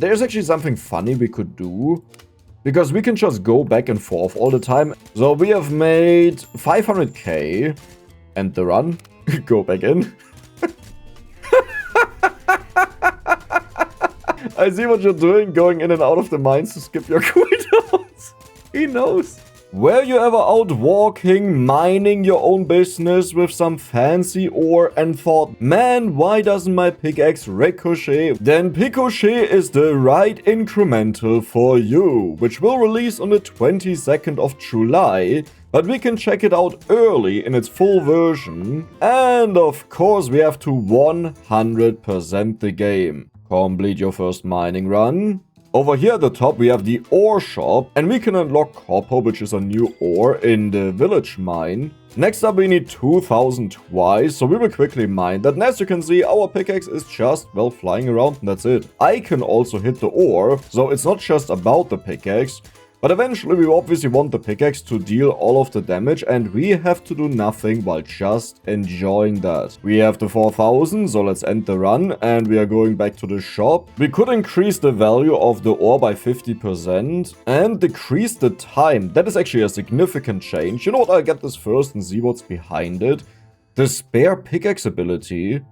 There's actually something funny we could do. Because we can just go back and forth all the time. So we have made 500k. End the run. Go back in. I see what you're doing, going in and out of the mines to skip your cooldowns. He knows. Were you ever out walking, mining your own business with some fancy ore and thought, man, why doesn't my pickaxe ricochet? Then Pickochet is the right incremental for you, which will release on the 22nd of July, but we can check it out early in its full version. And of course we have to 100% the game. Complete your first mining run. Over here at the top we have the ore shop, and we can unlock copper, which is a new ore in the village mine. Next up we need 2000 twice, so we will quickly mine that, and as you can see our pickaxe is just, well, flying around and that's it. I can also hit the ore, so it's not just about the pickaxe. But eventually we obviously want the pickaxe to deal all of the damage, and we have to do nothing while just enjoying that. We have the 4000, so let's end the run, and we are going back to the shop. We could increase the value of the ore by 50% and decrease the time. That is actually a significant change. You know what, I'll get this first and see what's behind it. The spare pickaxe ability.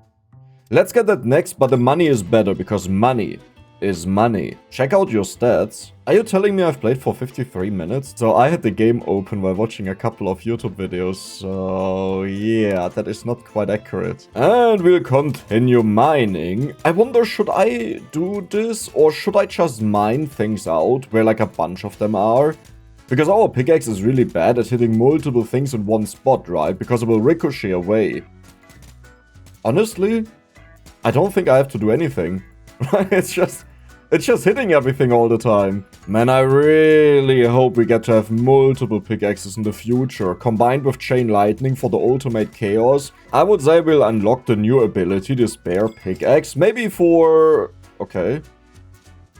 Let's get that next, but the money is better because money is money. Check out your stats. Are you telling me I've played for 53 minutes? So I had the game open while watching a couple of YouTube videos, so yeah, that is not quite accurate. And we'll continue mining. I wonder, should I do this or should I just mine things out where like a bunch of them are? Because our pickaxe is really bad at hitting multiple things in one spot, right? Because it will ricochet away. Honestly, I don't think I have to do anything. It's just hitting everything all the time. Man, I really hope we get to have multiple pickaxes in the future, combined with chain lightning for the ultimate chaos. I would say we'll unlock the new ability, the spare pickaxe, maybe for... okay.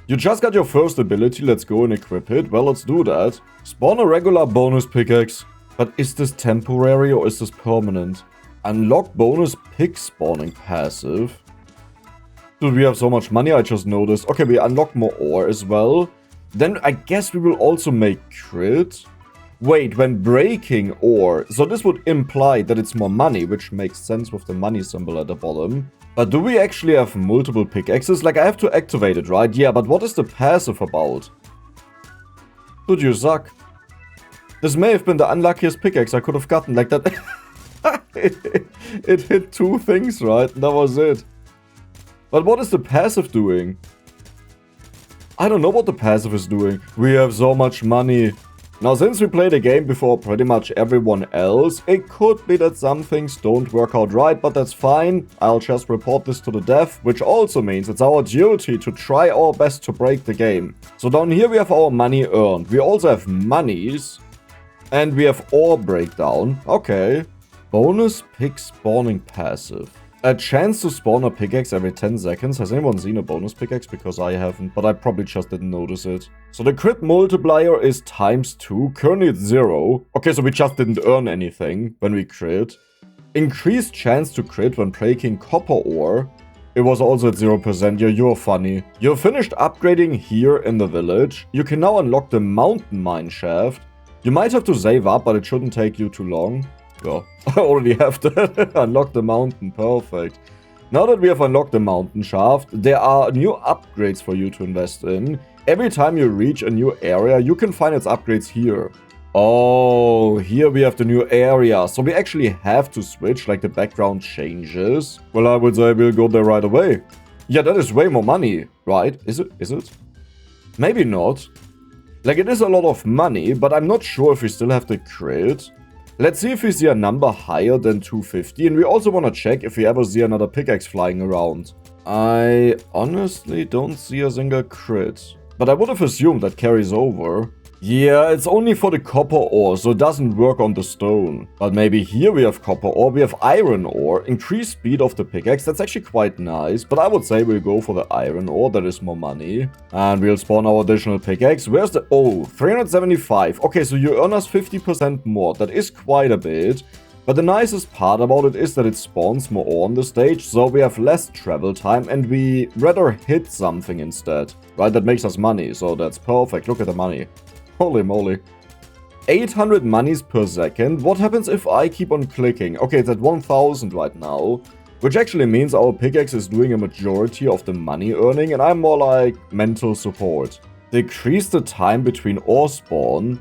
You just got your first ability, let's go and equip it. Well, let's do that. Spawn a regular bonus pickaxe. But is this temporary or is this permanent? Unlock bonus pick spawning passive. Dude, we have so much money, I just noticed. Okay, we unlock more ore as well. Then I guess we will also make crit. Wait, when breaking ore. So this would imply that it's more money, which makes sense with the money symbol at the bottom. But do we actually have multiple pickaxes? Like, I have to activate it, right? Yeah, but what is the passive about? Dude, you suck. This may have been the unluckiest pickaxe I could have gotten. Like that. It hit two things, right? And that was it. But what is the passive doing? I don't know what the passive is doing. We have so much money. Now, since we played the game before pretty much everyone else, it could be that some things don't work out right, but that's fine. I'll just report this to the dev, which also means it's our duty to try our best to break the game. So down here we have our money earned. We also have monies. And we have ore breakdown. Okay. Bonus pick spawning passive. A chance to spawn a pickaxe every 10 seconds. Has anyone seen a bonus pickaxe? Because I haven't, but I probably just didn't notice it. So the crit multiplier is ×2. Currently it's 0. Okay, so we just didn't earn anything when we crit. Increased chance to crit when breaking copper ore. It was also at 0%. Yeah, you're funny. You're finished upgrading here in the village. You can now unlock the mountain mine shaft. You might have to save up, but it shouldn't take you too long. Yeah, I already have that. Unlock the mountain, perfect. Now that we have unlocked the mountain shaft, there are new upgrades for you to invest in. Every time you reach a new area, you can find its upgrades here. Oh, here we have the new area. So we actually have to switch, like the background changes. Well, I would say we'll go there right away. Yeah, that is way more money, right? Is it? Is it? Maybe not. Like, it is a lot of money, but I'm not sure if we still have the crit. Let's see if we see a number higher than 250, and we also want to check if we ever see another pickaxe flying around. I honestly don't see a single crit, but I would have assumed that carries over. Yeah, it's only for the copper ore, so it doesn't work on the stone. But maybe here we have copper ore, we have iron ore, increased speed of the pickaxe, that's actually quite nice. But I would say we'll go for the iron ore, that is more money. And we'll spawn our additional pickaxe. Where's the... oh, 375. Okay, so you earn us 50% more, that is quite a bit. But the nicest part about it is that it spawns more ore on the stage, so we have less travel time and we rather hit something instead. Right, that makes us money, so that's perfect. Look at the money. Holy moly. 800 monies per second. What happens if I keep on clicking? Okay, it's at 1000 right now. Which actually means our pickaxe is doing a majority of the money earning and I'm more like mental support. Decrease the time between ore spawn.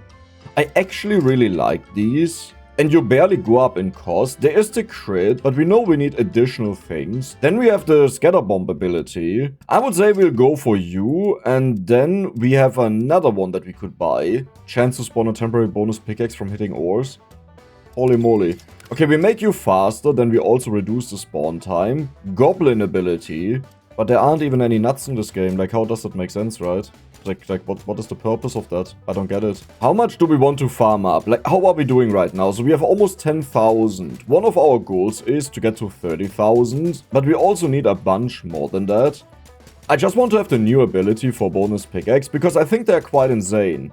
I actually really like these. And you barely go up in cost. There is the crit, but we know we need additional things. Then we have the scatter bomb ability. I would say we'll go for you. And then we have another one that we could buy. Chance to spawn a temporary bonus pickaxe from hitting ores. Holy moly. Okay, we make you faster, then we also reduce the spawn time. Goblin ability. But there aren't even any nuts in this game. Like, how does that make sense, right? Like what is the purpose of that? I don't get it. How much do we want to farm up? Like, how are we doing right now? So we have almost 10,000. One of our goals is to get to 30,000. But we also need a bunch more than that. I just want to have the new ability for bonus pickaxe because I think they're quite insane.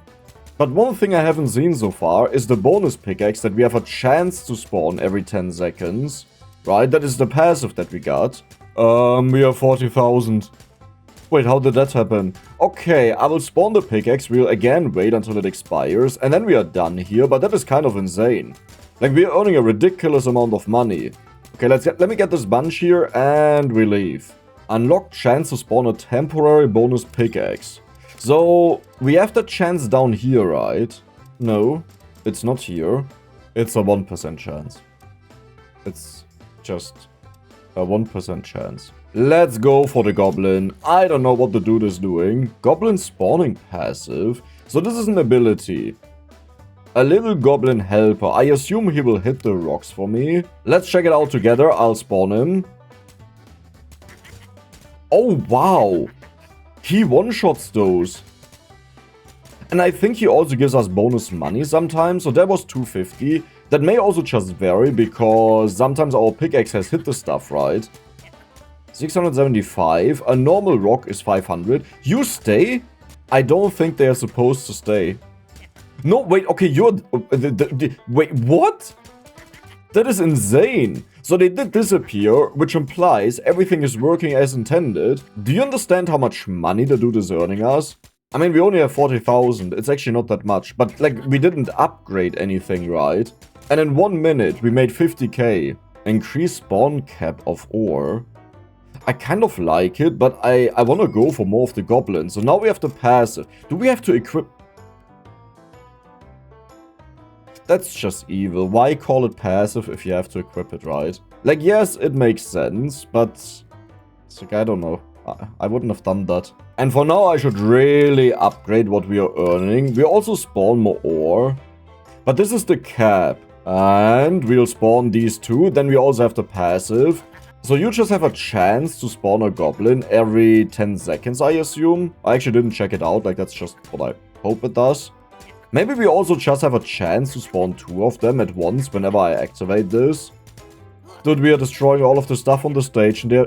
But one thing I haven't seen so far is the bonus pickaxe that we have a chance to spawn every 10 seconds. Right? That is the passive that we got. We have 40,000. Wait, how did that happen? Okay, I will spawn the pickaxe, we'll again wait until it expires, and then we are done here, but that is kind of insane. Like, we are earning a ridiculous amount of money. Okay, let me get this bunch here, and we leave. Unlock chance to spawn a temporary bonus pickaxe. So, we have the chance down here, right? No, it's not here. It's a 1% chance. It's just a 1% chance. Let's go for the goblin. I don't know what the dude is doing. Goblin spawning passive. So this is an ability. A little goblin helper. I assume he will hit the rocks for me. Let's check it out together. I'll spawn him. Oh, wow. He one-shots those. And I think he also gives us bonus money sometimes. So that was 250. That may also just vary because sometimes our pickaxe has hit the stuff, right? 675. A normal rock is 500. You stay? I don't think they are supposed to stay. No, wait, okay, you're... wait, what? That is insane. So they did disappear, which implies everything is working as intended. Do you understand how much money the dude is earning us? I mean, we only have 40,000. It's actually not that much. But, like, we didn't upgrade anything, right? And in 1 minute, we made 50k. Increase spawn cap of ore. I kind of like it, but I want to go for more of the goblins. So now we have the passive. Do we have to equip... That's just evil. Why call it passive if you have to equip it, right? Like, yes, it makes sense, but... It's like, I don't know. I wouldn't have done that. And for now, I should really upgrade what we are earning. We also spawn more ore. But this is the cap. And we'll spawn these two. Then we also have the passive. So you just have a chance to spawn a goblin every 10 seconds, I assume. I actually didn't check it out, like that's just what I hope it does. Maybe we also just have a chance to spawn 2 of them at once whenever I activate this. Dude, we are destroying all of the stuff on the stage and there...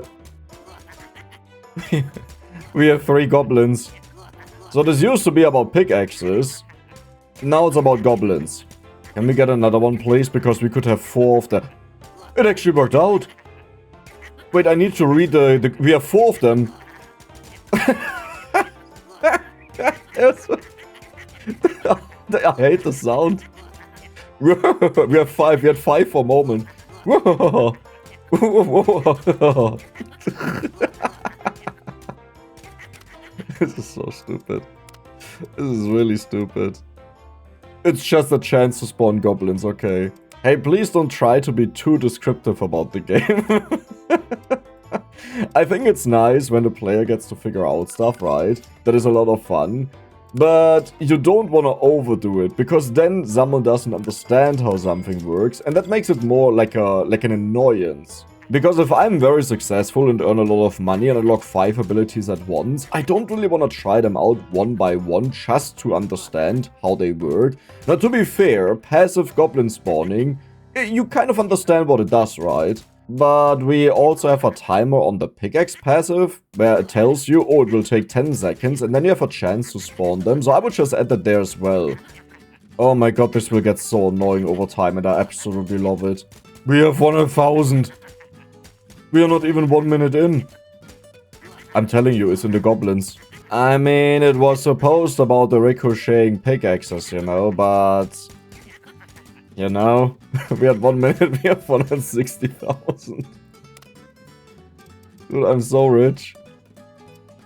we have 3 goblins. So this used to be about pickaxes. Now it's about goblins. Can we get another one, please? Because we could have 4 of them. It actually worked out. Wait, I need to read the we have 4 of them. I hate the sound. We have 5. We had 5 for a moment. This is so stupid. This is really stupid. It's just a chance to spawn goblins, okay. Hey, please don't try to be too descriptive about the game. I think it's nice when the player gets to figure out stuff, right? That is a lot of fun. But you don't want to overdo it, because then someone doesn't understand how something works, and that makes it more like an annoyance. Because if I'm very successful and earn a lot of money and unlock 5 abilities at once, I don't really want to try them out one by one just to understand how they work. Now, to be fair, passive goblin spawning, you kind of understand what it does, right? But we also have a timer on the pickaxe passive, where it tells you, oh, it will take 10 seconds, and then you have a chance to spawn them, so I would just add that there as well. Oh my god, this will get so annoying over time, and I absolutely love it. We have 100,000. We are not even 1 minute in. I'm telling you, it's in the goblins. I mean, it was supposed about the ricocheting pickaxes, you know, but... You know, we had 1 minute, we have 160,000. Dude, I'm so rich.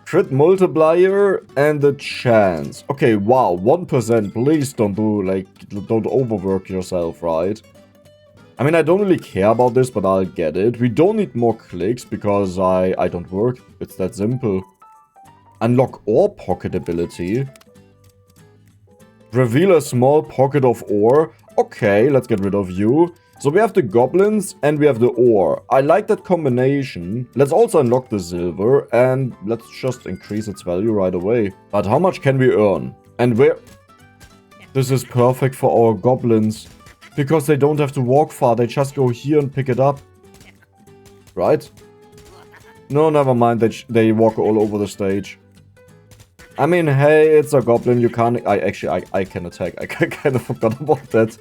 Crit multiplier and the chance. Okay, wow, 1%. Please don't do, like, don't overwork yourself, right? I mean, I don't really care about this, but I'll get it. We don't need more clicks because I don't work. It's that simple. Unlock ore pocket ability. Reveal a small pocket of ore. Okay, let's get rid of you. So we have the goblins and we have the ore. I like that combination. Let's also unlock the silver and let's just increase its value right away. But how much can we earn? And where... This is perfect for our goblins. Because they don't have to walk far. They just go here and pick it up. Right? No, never mind. They walk all over the stage. I mean, hey, it's a goblin. You can't... I can attack. I kind of forgot about that.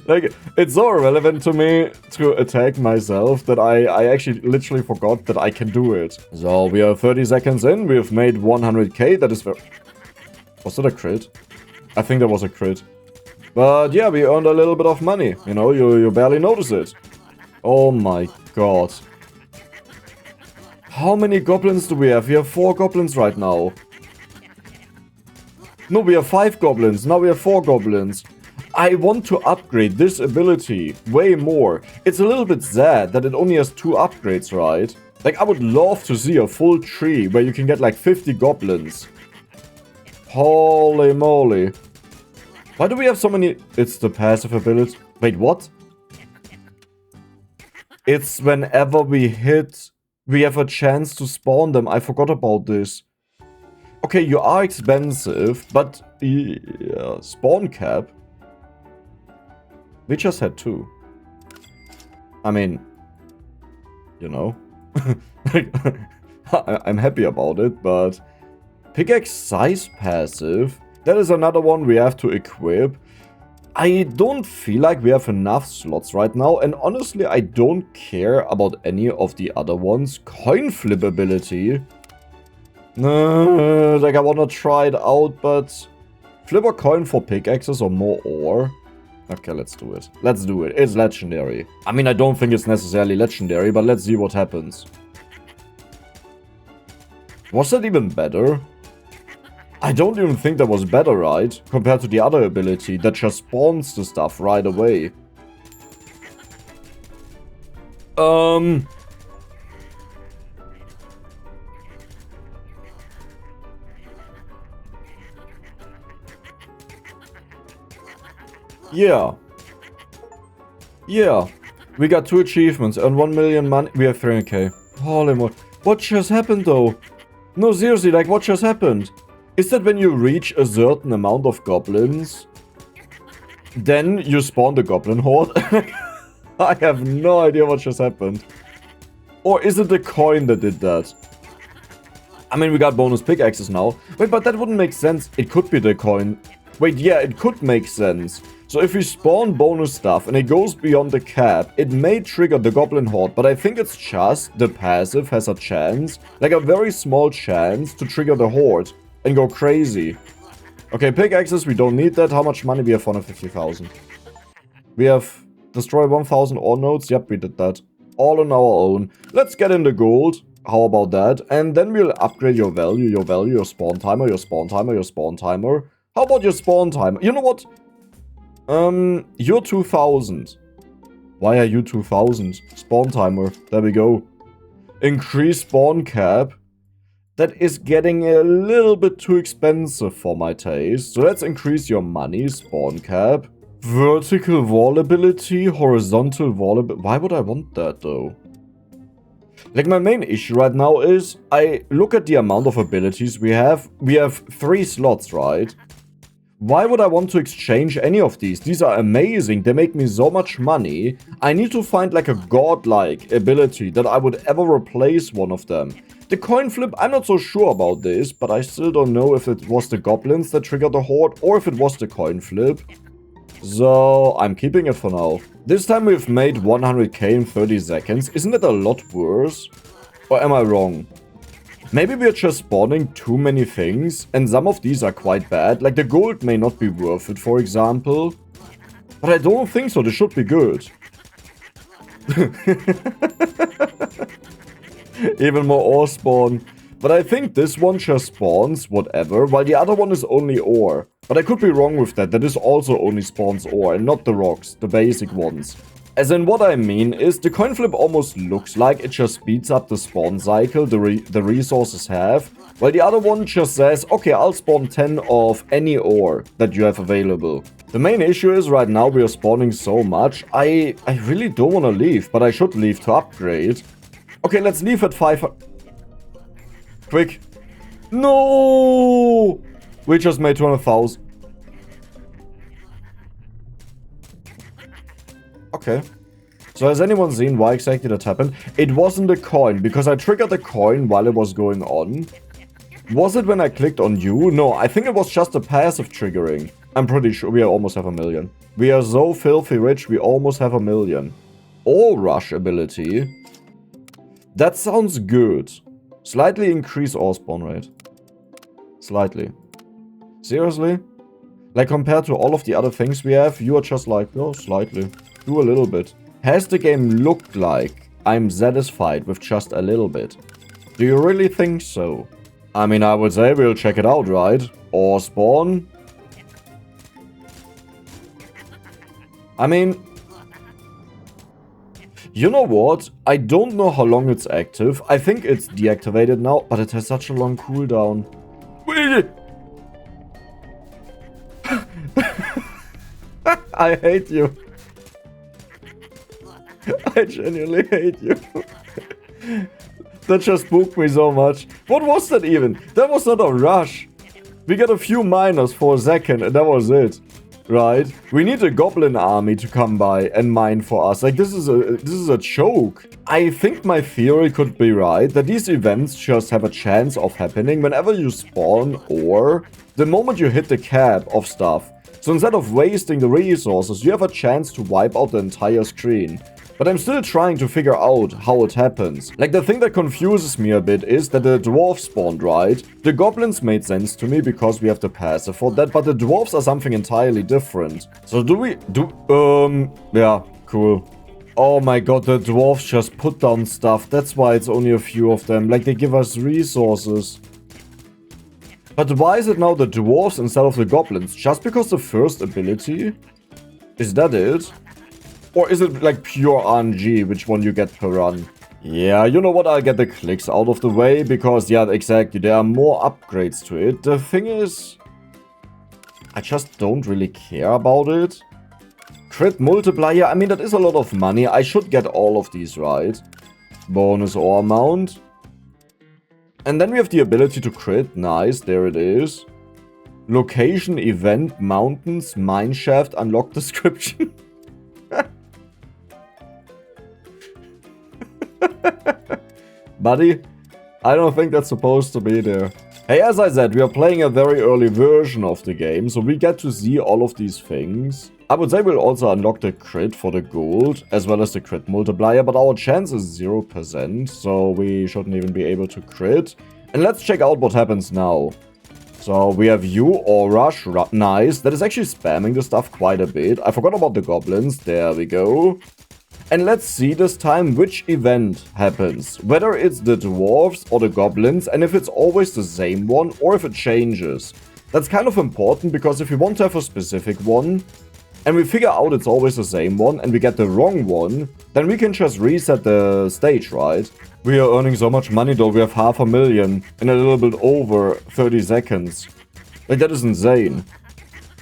Like, it's so irrelevant to me to attack myself that I actually literally forgot that I can do it. So, we are 30 seconds in. We have made 100k. That is very... Was that a crit? I think that was a crit. But yeah, we earned a little bit of money. You know, you barely notice it. Oh my god. How many goblins do we have? We have 4 goblins right now. No, we have 5 goblins. Now we have 4 goblins. I want to upgrade this ability way more. It's a little bit sad that it only has 2 upgrades, right? Like, I would love to see a full tree where you can get like 50 goblins. Holy moly. Why do we have so many... It's the passive ability. Wait, what? It's whenever we hit, we have a chance to spawn them. I forgot about this. Okay, you are expensive, but... Yeah, spawn cap. We just had 2. I mean, you know, I'm happy about it, but pickaxe size passive, that is another one we have to equip. I don't feel like we have enough slots right now, and honestly, I don't care about any of the other ones. Coin flip ability. Like I wanna try it out, but flip a coin for pickaxes or more ore. Okay, let's do it. Let's do it. It's legendary. I mean, I don't think it's necessarily legendary, but let's see what happens. Was that even better? I don't even think that was better, right? Compared to the other ability that just spawns the stuff right away. Yeah. Yeah. We got 2 achievements and 1 million money. We have 300k. Holy moly. What just happened though? No, seriously, like what just happened? Is that when you reach a certain amount of goblins, then you spawn the goblin horde? I have no idea what just happened. Or is it the coin that did that? I mean, we got bonus pickaxes now. Wait, but that wouldn't make sense. It could be the coin. Wait, yeah, it could make sense. So if we spawn bonus stuff and it goes beyond the cap, it may trigger the goblin horde, but I think it's just the passive has a chance, like a very small chance to trigger the horde and go crazy. Okay, pickaxes, we don't need that. How much money? We have 150,000. We have destroy 1,000 ore nodes. Yep, we did that. All on our own. Let's get in the gold. How about that? And then we'll upgrade your value, your spawn timer, your spawn timer, your spawn timer. How about your spawn timer? You know what? You're 2,000. Why are you 2,000? Spawn timer. There we go. Increase spawn cap. That is getting a little bit too expensive for my taste. So let's increase your money. Spawn cap. Vertical wall ability. Horizontal wall ability. Why would I want that though? Like my main issue right now is I look at the amount of abilities we have. We have 3 slots, right? Why would I want to exchange any of these? These are amazing. They make me so much money. I need to find like a godlike ability that I would ever replace one of them. The coin flip, I'm not so sure about this, but I still don't know if it was the goblins that triggered the horde or if it was the coin flip. So, I'm keeping it for now. This time we've made 100k in 30 seconds. Isn't it a lot worse? Or am I wrong? Maybe we're just spawning too many things, and some of these are quite bad. Like the gold may not be worth it, for example. But I don't think so, this should be good. Even more ore spawn. But I think this one just spawns whatever, while the other one is only ore. But I could be wrong with that, this also only spawns ore and not the rocks, the basic ones. As in, what I mean is, the coin flip almost looks like it just speeds up the spawn cycle the resources have, while the other one just says, okay, I'll spawn 10 of any ore that you have available. The main issue is right now we are spawning so much, I really don't want to leave, but I should leave to upgrade. Okay, let's leave at 5. Quick. No! We just made 200,000. Okay. So has anyone seen why exactly that happened? It wasn't a coin, because I triggered the coin while it was going on. Was it when I clicked on you? No, I think it was just a passive triggering. I'm pretty sure we almost have 1 million. We are so filthy rich, we almost have 1 million. All rush ability. That sounds good. Slightly increase ore spawn rate. Slightly. Seriously? Like compared to all of the other things we have, you are just like, no, slightly. Do a little bit. Has the game looked like I'm satisfied with just a little bit? Do you really think so? I mean, I would say we'll check it out, right? Or spawn. I mean, you know what? I don't know how long it's active. I think it's deactivated now, but it has such a long cooldown. I hate you. I genuinely hate you. That just spooked me so much. What was that even? That was not a rush. We got a few miners for a second and that was it. Right? We need a goblin army to come by and mine for us. Like, this is a joke. I think my theory could be right, that these events just have a chance of happening whenever you spawn or the moment you hit the cap of stuff. So instead of wasting the resources, you have a chance to wipe out the entire screen. But I'm still trying to figure out how it happens. Like, the thing that confuses me a bit is that the dwarves spawned, right? The goblins made sense to me because we have the passive for that, but the dwarves are something entirely different. So yeah, cool. Oh my god, the dwarves just put down stuff. That's why it's only a few of them. Like, they give us resources. But why is it now the dwarves instead of the goblins? Just because the first ability? Is that it? Or is it like pure RNG, which one you get per run? Yeah, you know what, I'll get the clicks out of the way, because yeah, exactly, there are more upgrades to it. The thing is, I just don't really care about it. Crit multiplier, I mean, that is a lot of money. I should get all of these, right? Bonus ore mount. And then we have the ability to crit. Nice, there it is. Location, event, mountains, mineshaft, unlock description. Buddy, I don't think that's supposed to be there. Hey, as I said, we are playing a very early version of the game, so we get to see all of these things. I would say we'll also unlock the crit for the gold, as well as the crit multiplier, but our chance is 0%, so we shouldn't even be able to crit. And let's check out what happens now. So we have you or rush, nice. That is actually spamming the stuff quite a bit. I forgot about the goblins, there we go. And let's see this time which event happens. Whether it's the dwarves or the goblins, and if it's always the same one or if it changes. That's kind of important, because if we want to have a specific one, and we figure out it's always the same one, and we get the wrong one, then we can just reset the stage, right? We are earning so much money though, we have 500,000 in a little bit over 30 seconds. Like, that is insane.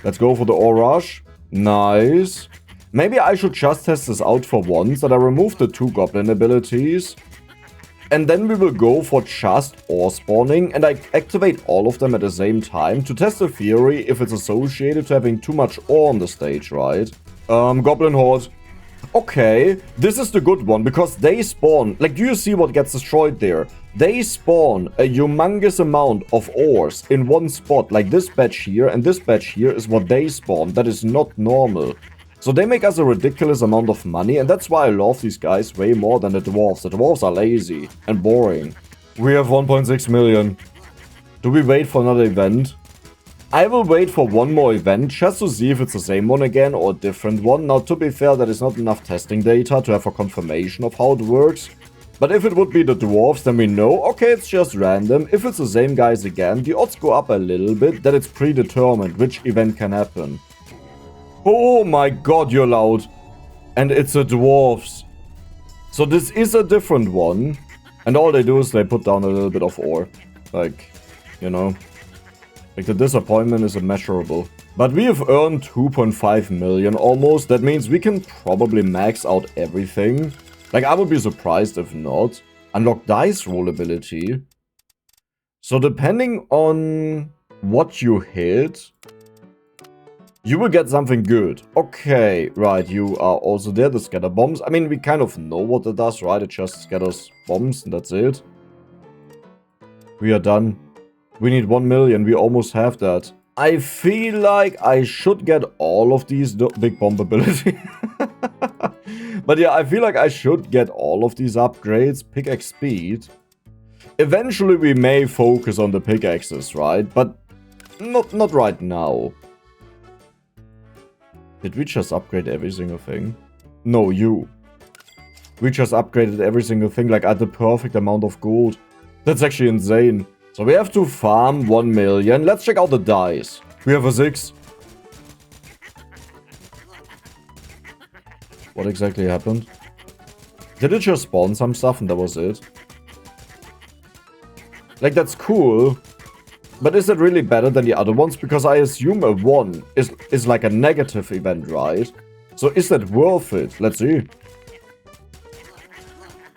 Let's go for the ore rush. Nice. Maybe I should just test this out for once, that I remove the 2 goblin abilities. And then we will go for just ore spawning, and I activate all of them at the same time to test the theory if it's associated to having too much ore on the stage, right? Goblin horde. Okay, this is the good one, because they spawn... Like, do you see what gets destroyed there? They spawn a humongous amount of ores in one spot. Like, this batch here and this batch here is what they spawn. That is not normal. So they make us a ridiculous amount of money, and that's why I love these guys way more than the dwarves. The dwarves are lazy and boring. We have 1.6 million. Do we wait for another event? I will wait for one more event just to see if it's the same one again or a different one. Now, to be fair, there is not enough testing data to have a confirmation of how it works. But if it would be the dwarves, then we know, okay, it's just random. If it's the same guys again, the odds go up a little bit that it's predetermined which event can happen. Oh my god, you're loud. And it's the dwarves. So this is a different one. And all they do is they put down a little bit of ore. Like, you know. Like, the disappointment is immeasurable. But we have earned 2.5 million almost. That means we can probably max out everything. Like, I would be surprised if not. Unlock dice roll ability. So depending on what you hit, you will get something good. Okay, right, you are also there, the scatter bombs. I mean, we kind of know what it does, right? It just scatters bombs and that's it. We are done. We need 1 million. We almost have that. I feel like I should get all of these big bomb ability. But yeah, I feel like I should get all of these upgrades. Pickaxe speed. Eventually we may focus on the pickaxes, right? But not right now. Did we just upgrade every single thing? No, you. We just upgraded every single thing, like at the perfect amount of gold. That's actually insane. So we have to farm 1 million. Let's check out the dice. We have a 6. What exactly happened? Did it just spawn some stuff and that was it? Like, that's cool. But is it really better than the other ones? Because I assume a 1 is like a negative event, right? So is that worth it? Let's see.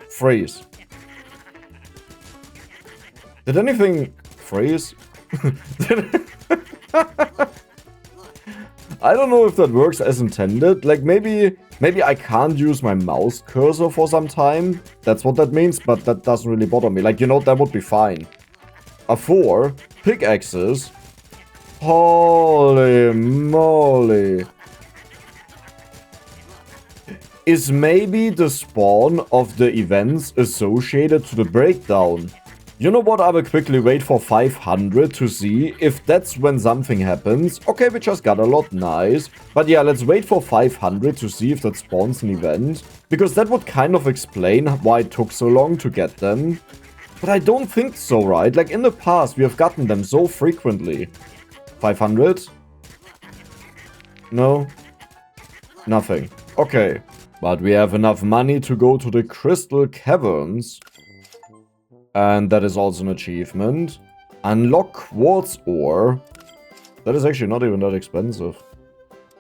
Freeze. Did anything freeze? I don't know if that works as intended. Like, maybe I can't use my mouse cursor for some time. That's what that means, but that doesn't really bother me. Like, you know, that would be fine. A 4. Pickaxes. Holy moly. Is maybe the spawn of the events associated to the breakdown? You know what, I will quickly wait for 500 to see if that's when something happens. Okay, we just got a lot, nice. But yeah, let's wait for 500 to see if that spawns an event. Because that would kind of explain why it took so long to get them. But I don't think so, right? Like, in the past, we have gotten them so frequently. 500? No? Nothing. Okay. But we have enough money to go to the Crystal Caverns. And that is also an achievement. Unlock quartz ore. That is actually not even that expensive.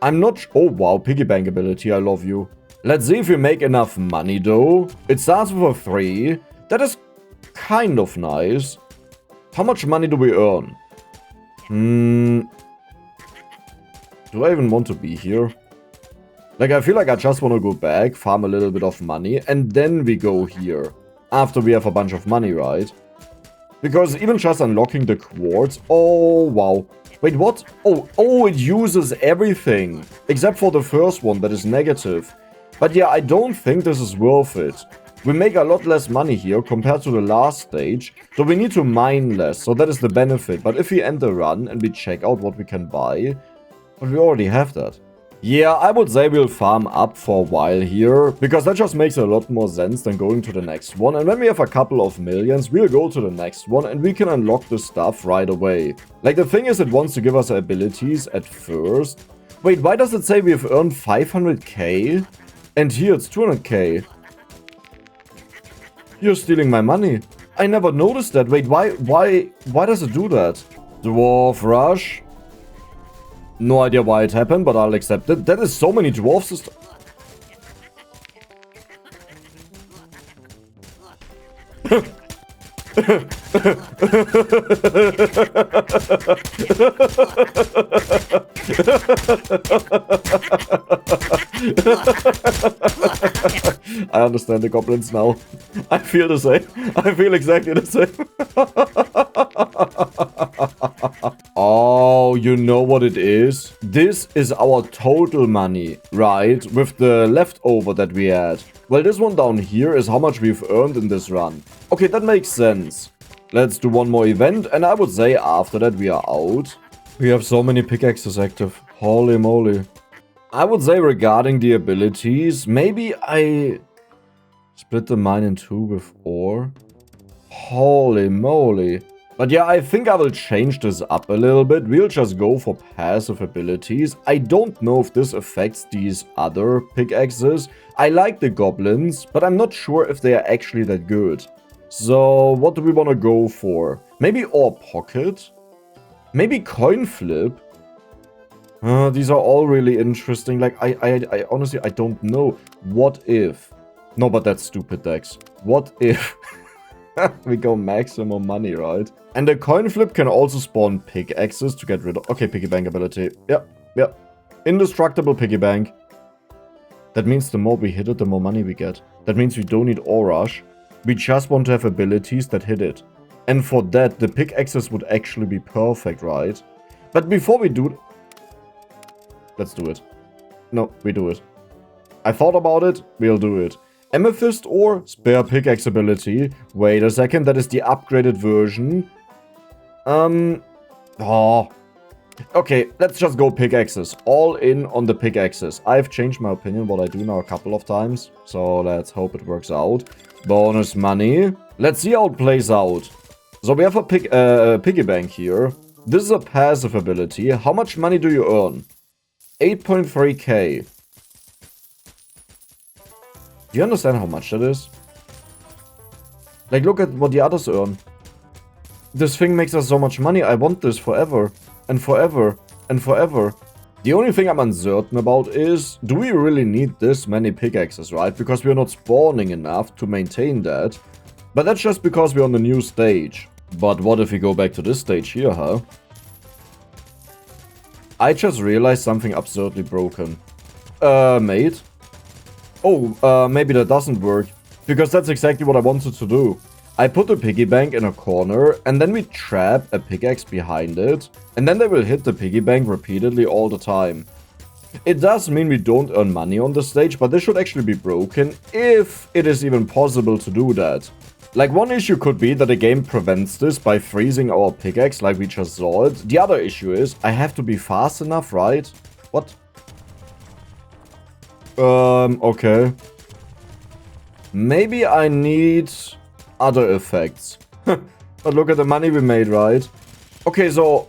I'm not... Oh, wow. Piggy bank ability. I love you. Let's see if we make enough money, though. It starts with a 3. That is kind of nice. How much money do we earn? Do I even want to be here? Like, I feel like I just want to go back, farm a little bit of money, and then we go here. After we have a bunch of money, right? Because even just unlocking the quartz... Oh, wow. Wait, what? Oh, it uses everything. Except for the first one that is negative. But yeah, I don't think this is worth it. We make a lot less money here compared to the last stage. So we need to mine less. So that is the benefit. But if we end the run and we check out what we can buy... But we already have that. Yeah, I would say we'll farm up for a while here, because that just makes a lot more sense than going to the next one. And when we have a couple of millions, we'll go to the next one and we can unlock the stuff right away. Like, the thing is, it wants to give us abilities at first. Wait, why does it say we have earned 500k? And here it's 200k. You're stealing my money. I never noticed that. Wait, why does it do that? Dwarf Rush. No idea why it happened, but I'll accept it. That is so many dwarfs. I understand the goblins now. I feel the same. I feel exactly the same. Oh, you know what it is? This is our total money, right? With the leftover that we had. Well, this one down here is how much we've earned in this run. Okay, that makes sense. Let's do one more event, and I would say after that we are out. We have so many pickaxes active. Holy moly. I would say regarding the abilities, maybe I split the mine in two with ore. Holy moly. But yeah, I think I will change this up a little bit. We'll just go for passive abilities. I don't know if this affects these other pickaxes. I like the goblins, but I'm not sure if they are actually that good. So, what do we want to go for? Maybe ore pocket? Maybe coin flip? These are all really interesting. Like, I honestly, I don't know. What if? No, but that's stupid, Dex. What if we go maximum money, right? And the coin flip can also spawn pickaxes to get rid of... Okay, piggy bank ability. Yep. Indestructible piggy bank. That means the more we hit it, the more money we get. That means we don't need ore rush. We just want to have abilities that hit it. And for that, the pickaxes would actually be perfect, right? But before we do... Let's do it. No, we do it. I thought about it, we'll do it. Amethyst ore, spare pickaxe ability. Wait a second, that is the upgraded version. Oh. Okay, let's just go pickaxes. All in on the pickaxes. I've changed my opinion, what I do now a couple of times. So let's hope it works out. Bonus money. Let's see how it plays out. So we have a piggy bank here. This is a passive ability. How much money do you earn? 8.3k. Do you understand how much that is? Like, look at what the others earn. This thing makes us so much money. I want this forever. And forever. And forever. The only thing I'm uncertain about is, do we really need this many pickaxes, right? Because we're not spawning enough to maintain that. But that's just because we're on the new stage. But what if we go back to this stage here, huh? I just realized something absurdly broken. Mate? Oh, maybe that doesn't work. Because that's exactly what I wanted to do. I put a piggy bank in a corner, and then we trap a pickaxe behind it. And then they will hit the piggy bank repeatedly all the time. It does mean we don't earn money on the stage, but this should actually be broken, if it is even possible to do that. Like, one issue could be that the game prevents this by freezing our pickaxe like we just saw it. The other issue is, I have to be fast enough, right? What? Okay. Maybe I need other effects. But look at the money we made, right? Okay, so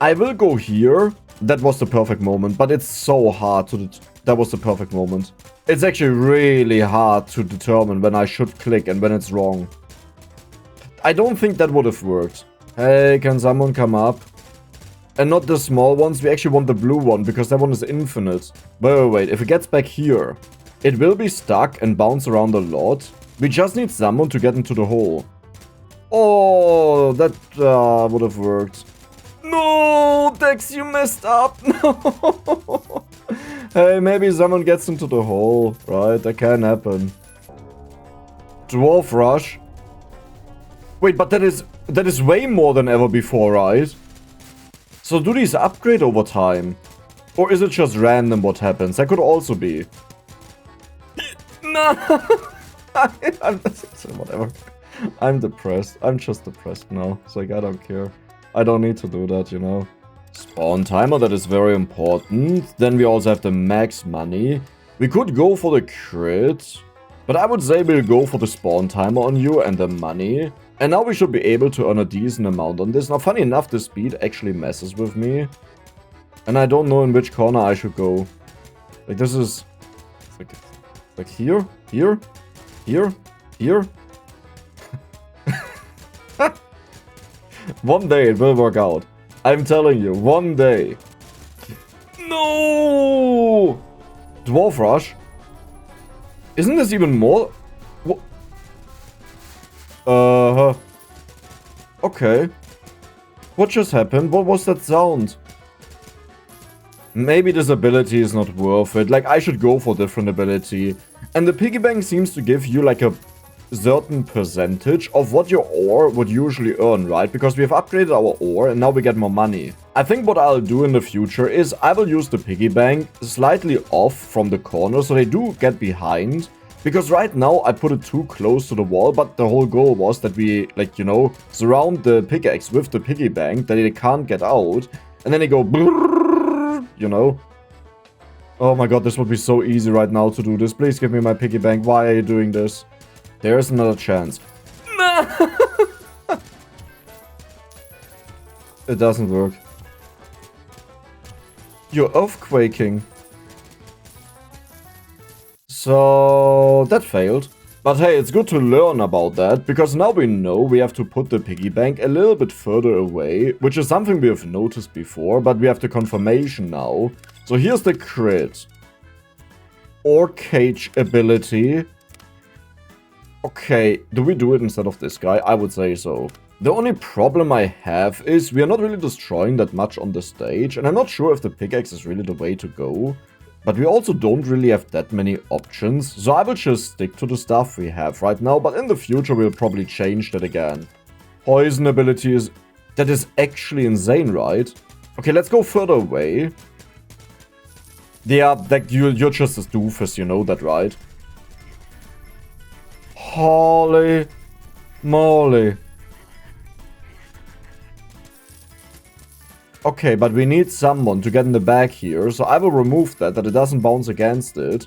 I will go here. That was the perfect moment, but it's so hard to... That was the perfect moment. It's actually really hard to determine when I should click and when it's wrong. I don't think that would have worked. Hey, can someone come up? And not the small ones, we actually want the blue one, because that one is infinite. Wait, if it gets back here, it will be stuck and bounce around a lot. We just need someone to get into the hole. Oh, that would have worked. No, Dex, you messed up. No. Hey, maybe someone gets into the hole, right? That can happen. Dwarf rush. Wait, but that is way more than ever before, right? So do these upgrade over time? Or is it just random what happens? That could also be. No! Whatever. I'm depressed. I'm just depressed now. So like, I don't care. I don't need to do that, you know. Spawn timer, that is very important. Then we also have the max money. We could go for the crit. But I would say we'll go for the spawn timer on you and the money. And now we should be able to earn a decent amount on this. Now, funny enough, the speed actually messes with me. And I don't know in which corner I should go. Like, this is... Like here, here, here, here. One day it will work out. I'm telling you, one day. No! Dwarf rush? Isn't this even more? Okay. What just happened? What was that sound? Maybe this ability is not worth it. Like, I should go for different ability. And the piggy bank seems to give you, like, a certain percentage of what your ore would usually earn, right? Because we have upgraded our ore and now we get more money. I think what I'll do in the future is I will use the piggy bank slightly off from the corner so they do get behind. Because right now I put it too close to the wall, but the whole goal was that we, like, you know, surround the pickaxe with the piggy bank, that they can't get out. And then they go brrrr, you know. Oh my god, this would be so easy right now to do this. Please give me my piggy bank. Why are you doing this? There's another chance. It doesn't work. You're earthquaking. So that failed. But hey, it's good to learn about that, because now we know we have to put the piggy bank a little bit further away, which is something we have noticed before, but we have the confirmation now. So here's the crit. Or cage ability. Okay, do we do it instead of this guy? I would say so. The only problem I have is we are not really destroying that much on the stage, and I'm not sure if the pickaxe is really the way to go. But we also don't really have that many options, so I will just stick to the stuff we have right now, but in the future we'll probably change that again. Poison ability is... that is actually insane, right? Okay, let's go further away. Yeah, that you're just a doofus, you know that, right? Holy moly. Okay, but we need someone to get in the back here, so I will remove that it doesn't bounce against it.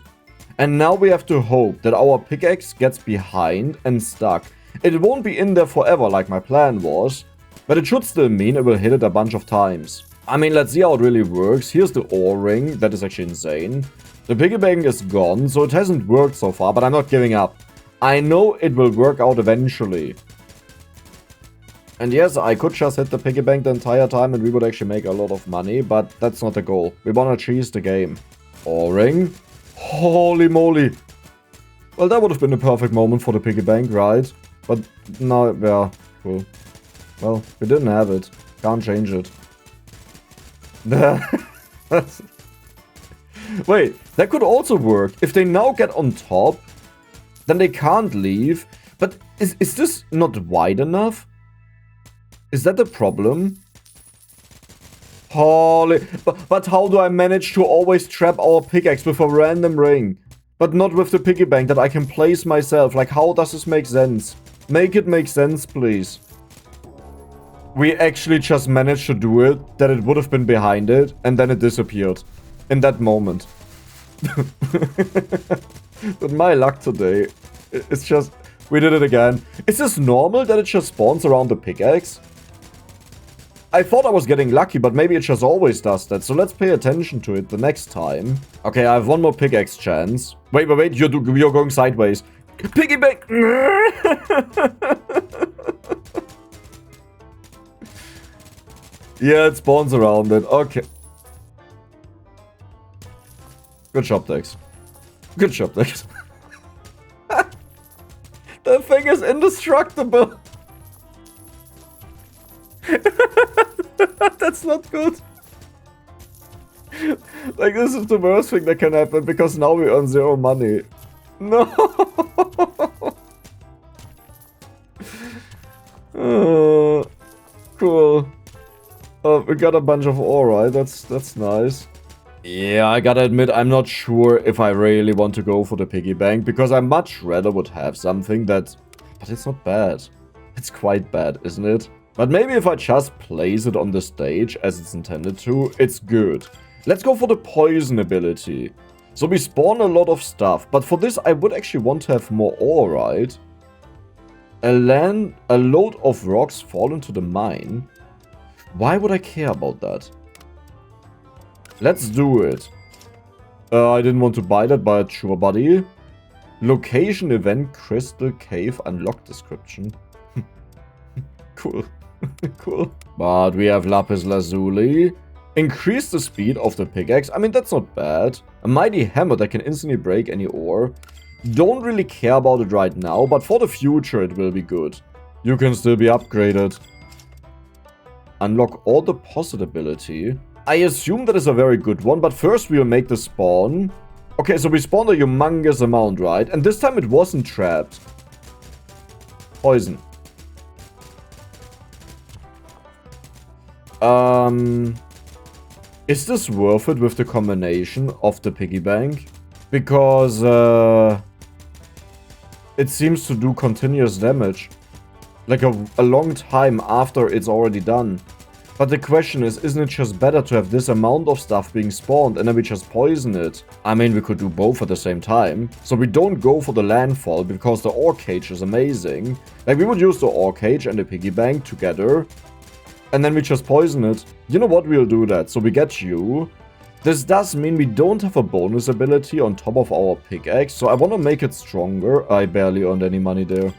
And now we have to hope that our pickaxe gets behind and stuck. It won't be in there forever like my plan was, but it should still mean it will hit it a bunch of times. I mean, let's see how it really works. Here's the ore ring, that is actually insane. The piggy bank is gone, so it hasn't worked so far, but I'm not giving up. I know it will work out eventually. And yes, I could just hit the piggy bank the entire time and we would actually make a lot of money, but that's not the goal. We wanna cheese the game. Ring. Holy moly. Well, that would have been a perfect moment for the piggy bank, right? But no, yeah, cool. Well, we didn't have it. Can't change it. Wait, that could also work. If they now get on top, then they can't leave. But is this not wide enough? Is that the problem? Holy... But how do I manage to always trap our pickaxe with a random ring? But not with the piggy bank that I can place myself. Like, how does this make sense? Make it make sense, please. We actually just managed to do it, that it would have been behind it, and then it disappeared. In that moment. But my luck today, it's just... We did it again. Is this normal that it just spawns around the pickaxe? I thought I was getting lucky, but maybe it just always does that. So let's pay attention to it the next time. Okay, I have one more pickaxe chance. Wait, you're going sideways. Piggy bank! Yeah, it spawns around it. Okay. Good job, Dex. Good job, Dex. The thing is indestructible. That's not good. Like, this is the worst thing that can happen, because now we earn 0 money. No. Cool. We got a bunch of ore, right? That's nice. Yeah, I gotta admit, I'm not sure if I really want to go for the piggy bank, because I much rather would have something that... But it's not bad. It's quite bad, isn't it? But maybe if I just place it on the stage as it's intended to, it's good. Let's go for the poison ability. So we spawn a lot of stuff, but for this I would actually want to have more ore, right? A load of rocks fall into the mine. Why would I care about that? Let's do it. I didn't want to buy that, but sure, buddy. Location, event, crystal, cave, unlock description. Cool. Cool. But we have lapis lazuli. Increase the speed of the pickaxe. I mean, that's not bad. A mighty hammer that can instantly break any ore. Don't really care about it right now, but for the future it will be good. You can still be upgraded. Unlock all deposit ability. I assume that is a very good one, but first we'll make the spawn. Okay, so we spawned a humongous amount, right? And this time it wasn't trapped. Poison. Is this worth it with the combination of the piggy bank? Because, it seems to do continuous damage. Like a long time after it's already done. But the question is, isn't it just better to have this amount of stuff being spawned and then we just poison it? I mean, we could do both at the same time. So we don't go for the landfall because the ore cage is amazing. Like, we would use the ore cage and the piggy bank together. And then we just poison it. You know what? We'll do that. So we get you. This does mean we don't have a bonus ability on top of our pickaxe. So I want to make it stronger. I barely earned any money there.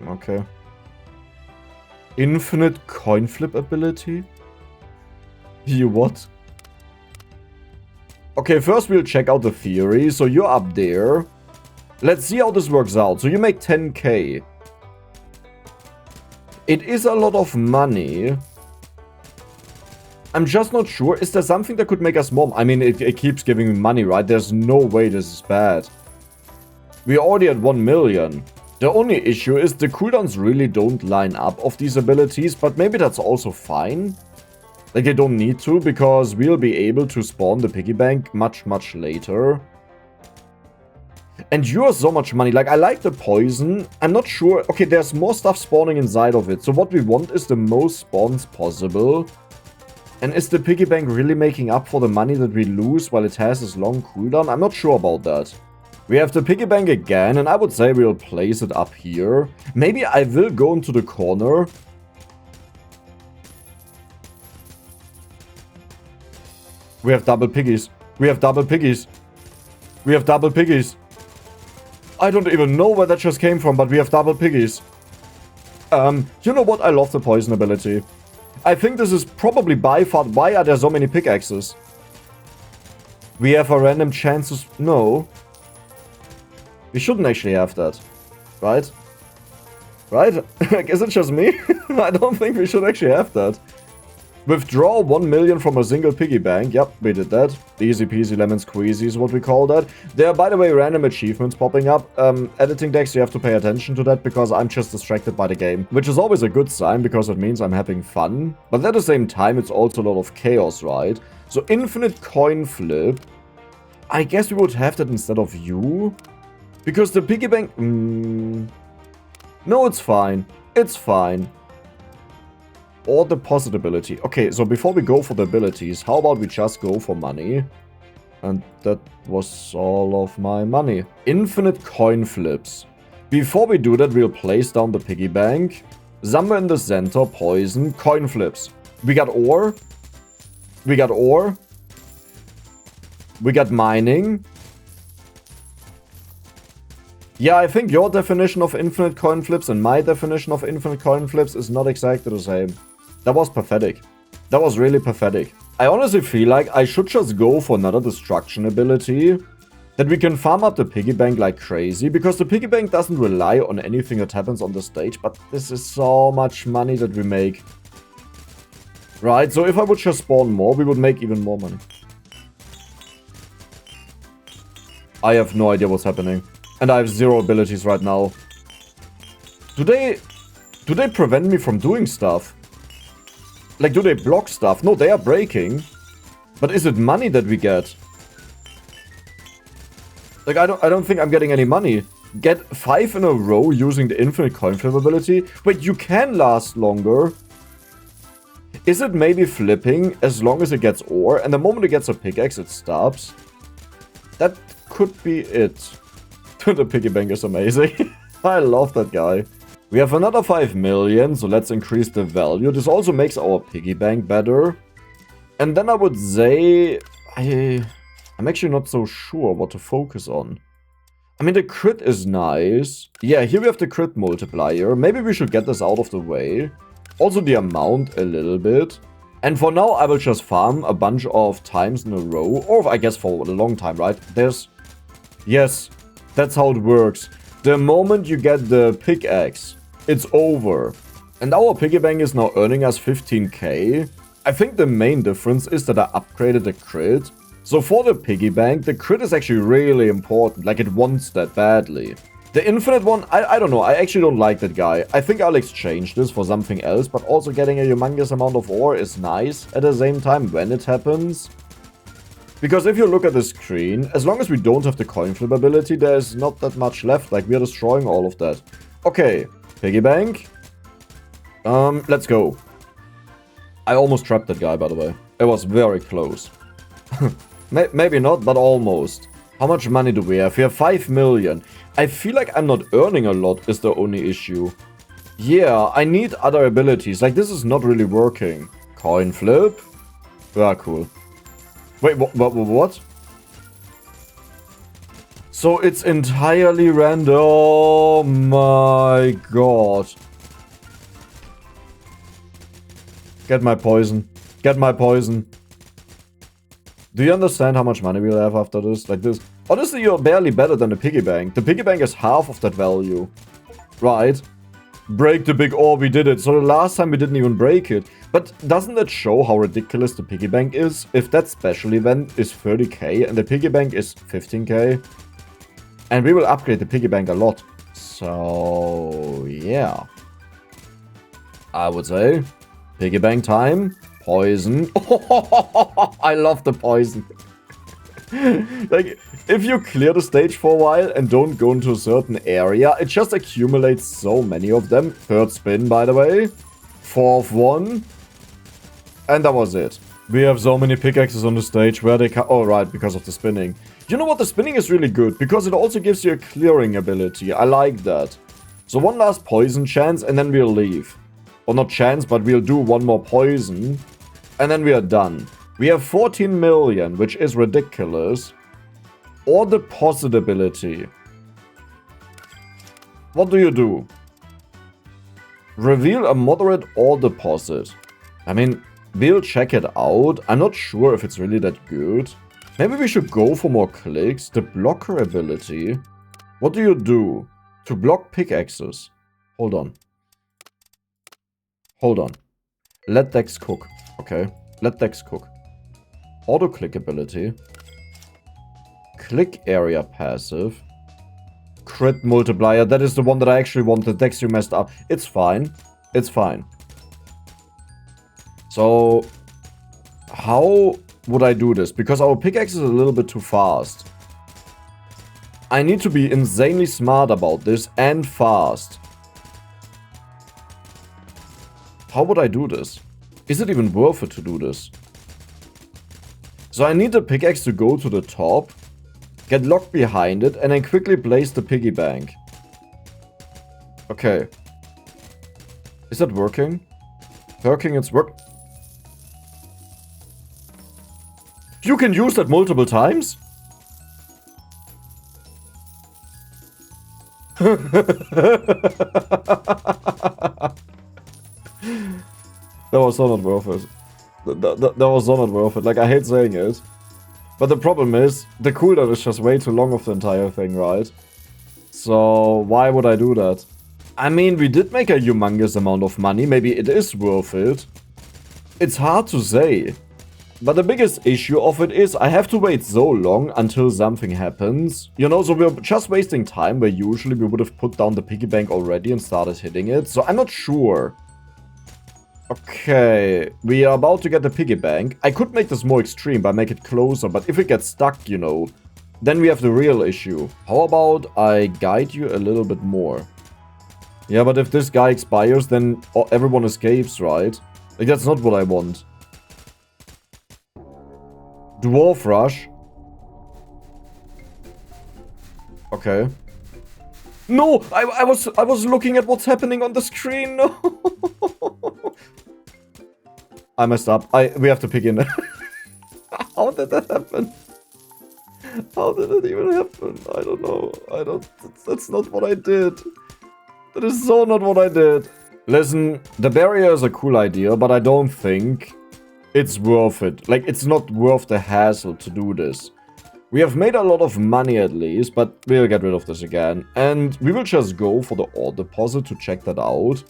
Okay. Infinite coin flip ability? You what? Okay, first we'll check out the theory. So you're up there. Let's see how this works out. So you make 10k. It is a lot of money. I'm just not sure. Is there something that could make us more? I mean, it keeps giving me money, right? There's no way this is bad. We're already at 1 million. The only issue is the cooldowns really don't line up of these abilities, but maybe that's also fine. Like, they don't need to, because we'll be able to spawn the piggy bank much, much later. And you're so much money. Like, I like the poison. I'm not sure. Okay, there's more stuff spawning inside of it. So what we want is the most spawns possible. And is the piggy bank really making up for the money that we lose while it has this long cooldown? I'm not sure about that. We have the piggy bank again, and I would say we'll place it up here. Maybe I will go into the corner. We have double piggies. We have double piggies. We have double piggies. I don't even know where that just came from, but we have double piggies. You know what? I love the poison ability. I think this is probably by far... Why are there so many pickaxes? We have a random chance to... No. We shouldn't actually have that. Right? Right? Is it just me? I don't think we should actually have that. Withdraw 1 million from a single piggy bank. Yep, we did that. Easy peasy lemon squeezy is what we call that. There are, by the way, random achievements popping up. Editing decks, you have to pay attention to that because I'm just distracted by the game. Which is always a good sign because it means I'm having fun. But at the same time, it's also a lot of chaos, right? So infinite coin flip. I guess we would have that instead of you. Because the piggy bank... No, it's fine. It's fine. Or deposit ability. Okay, so before we go for the abilities, how about we just go for money? And that was all of my money. Infinite coin flips. Before we do that, we'll place down the piggy bank. Somewhere in the center, poison, coin flips. We got ore. We got ore. We got mining. Yeah, I think your definition of infinite coin flips and my definition of infinite coin flips is not exactly the same. That was pathetic. That was really pathetic. I honestly feel like I should just go for another destruction ability. That we can farm up the piggy bank like crazy. Because the piggy bank doesn't rely on anything that happens on the stage. But this is so much money that we make. Right, so if I would just spawn more, we would make even more money. I have no idea what's happening. And I have 0 abilities right now. Do they prevent me from doing stuff? Like, do they block stuff? No, they are breaking. But is it money that we get? Like, I don't think I'm getting any money. Get 5 in a row using the infinite coin flip ability? Wait, you can last longer. Is it maybe flipping as long as it gets ore? And the moment it gets a pickaxe, it stops? That could be it. The piggy bank is amazing. I love that guy. We have another 5 million, so let's increase the value. This also makes our piggy bank better. And then I would say... I'm actually not so sure what to focus on. I mean, the crit is nice. Yeah, here we have the crit multiplier. Maybe we should get this out of the way. Also the amount a little bit. And for now, I will just farm a bunch of times in a row. Or I guess for a long time, right? There's... Yes. That's how it works. The moment you get the pickaxe, it's over. And our piggy bank is now earning us 15k. I think the main difference is that I upgraded the crit. So for the piggy bank, the crit is actually really important. Like, it wants that badly. The infinite one, I don't know. I actually don't like that guy. I think I'll exchange this for something else. But also getting a humongous amount of ore is nice at the same time when it happens. Because if you look at the screen, as long as we don't have the coin flip ability, there's not that much left. Like, we are destroying all of that. Okay, piggy bank. Let's go. I almost trapped that guy, by the way. It was very close. Maybe not, but almost. How much money do we have? We have 5 million. I feel like I'm not earning a lot is the only issue. Yeah, I need other abilities. Like, this is not really working. Coin flip. Ah, cool. Wait, what? So it's entirely random. Oh my god. Get my poison. Get my poison. Do you understand how much money we'll have after this? Like this. Honestly, you're barely better than the piggy bank. The piggy bank is half of that value. Right? Break the big ore, we did it. So the last time we didn't even break it. But doesn't that show how ridiculous the piggy bank is? If that special event is 30k and the piggy bank is 15k. And we will upgrade the piggy bank a lot. So, yeah. I would say, piggy bank time. Poison. I love the poison. Like, if you clear the stage for a while and don't go into a certain area, it just accumulates so many of them. Third spin, by the way. Fourth one. And that was it. We have so many pickaxes on the stage where they can... Oh, right, because of the spinning. You know what? The spinning is really good because it also gives you a clearing ability. I like that. So one last poison chance and then we'll leave. Or not chance, but we'll do one more poison. And then we are done. We have 14 million, which is ridiculous. Or deposit ability. What do you do? Reveal a moderate ore deposit. I mean, we'll check it out. I'm not sure if it's really that good. Maybe we should go for more clicks. The blocker ability. What do you do? To block pickaxes. Hold on. Hold on. Let Dex cook. Okay. Let Dex cook. Auto click ability. Click area passive. Crit multiplier. That is the one that I actually wanted. Dex, you messed up. It's fine. It's fine. So, how would I do this? Because our pickaxe is a little bit too fast. I need to be insanely smart about this and fast. How would I do this? Is it even worth it to do this? So I need the pickaxe to go to the top, get locked behind it, and then quickly place the piggy bank. Okay. Is that working? Working, it's work. You can use that multiple times? That was so not worth it. That was so not worth it. Like, I hate saying it. But the problem is, the cooldown is just way too long of the entire thing, right? So, why would I do that? I mean, we did make a humongous amount of money. Maybe it is worth it. It's hard to say. But the biggest issue of it is I have to wait so long until something happens. You know, so we're just wasting time where usually we would have put down the piggy bank already and started hitting it. So I'm not sure. Okay, we are about to get the piggy bank. I could make this more extreme by make it closer, but if it gets stuck, you know, then we have the real issue. How about I guide you a little bit more? Yeah, but if this guy expires, then everyone escapes, right? Like, that's not what I want. Dwarf Rush. Okay. No! I was looking at what's happening on the screen. No! I messed up. We have to pick in. How did that happen? How did it even happen? I don't know. That's not what I did. That is so not what I did. Listen, the barrier is a cool idea, but I don't think it's worth it. Like, it's not worth the hassle to do this. We have made a lot of money at least, but we'll get rid of this again. And we will just go for the ore deposit to check that out.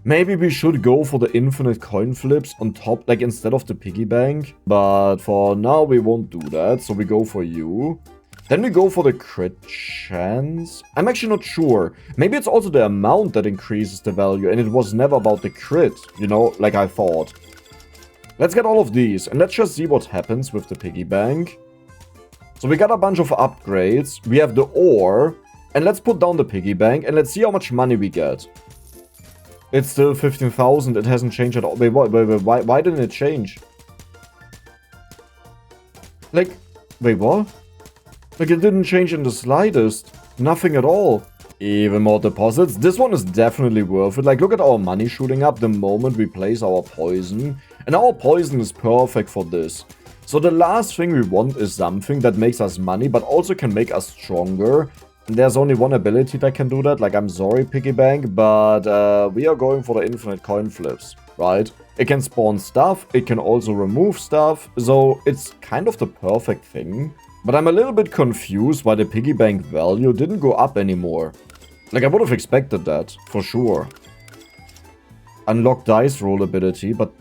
Maybe we should go for the infinite coin flips on top, like instead of the piggy bank. But for now, we won't do that. So we go for you. Then we go for the crit chance. I'm actually not sure. Maybe it's also the amount that increases the value. And it was never about the crit, you know, like I thought. Let's get all of these. And let's just see what happens with the piggy bank. So we got a bunch of upgrades. We have the ore. And let's put down the piggy bank. And let's see how much money we get. It's still 15,000. It hasn't changed at all. Wait, why didn't it change? Like, wait, what? Like, it didn't change in the slightest. Nothing at all. Even more deposits. This one is definitely worth it. Like, look at our money shooting up the moment we place our poison. And our poison is perfect for this. So the last thing we want is something that makes us money, but also can make us stronger. And there's only one ability that can do that. Like, I'm sorry, piggy bank, but we are going for the infinite coin flips, right? It can spawn stuff. It can also remove stuff. So it's kind of the perfect thing. But I'm a little bit confused why the piggy bank value didn't go up anymore. Like, I would have expected that, for sure. Unlock dice roll ability, but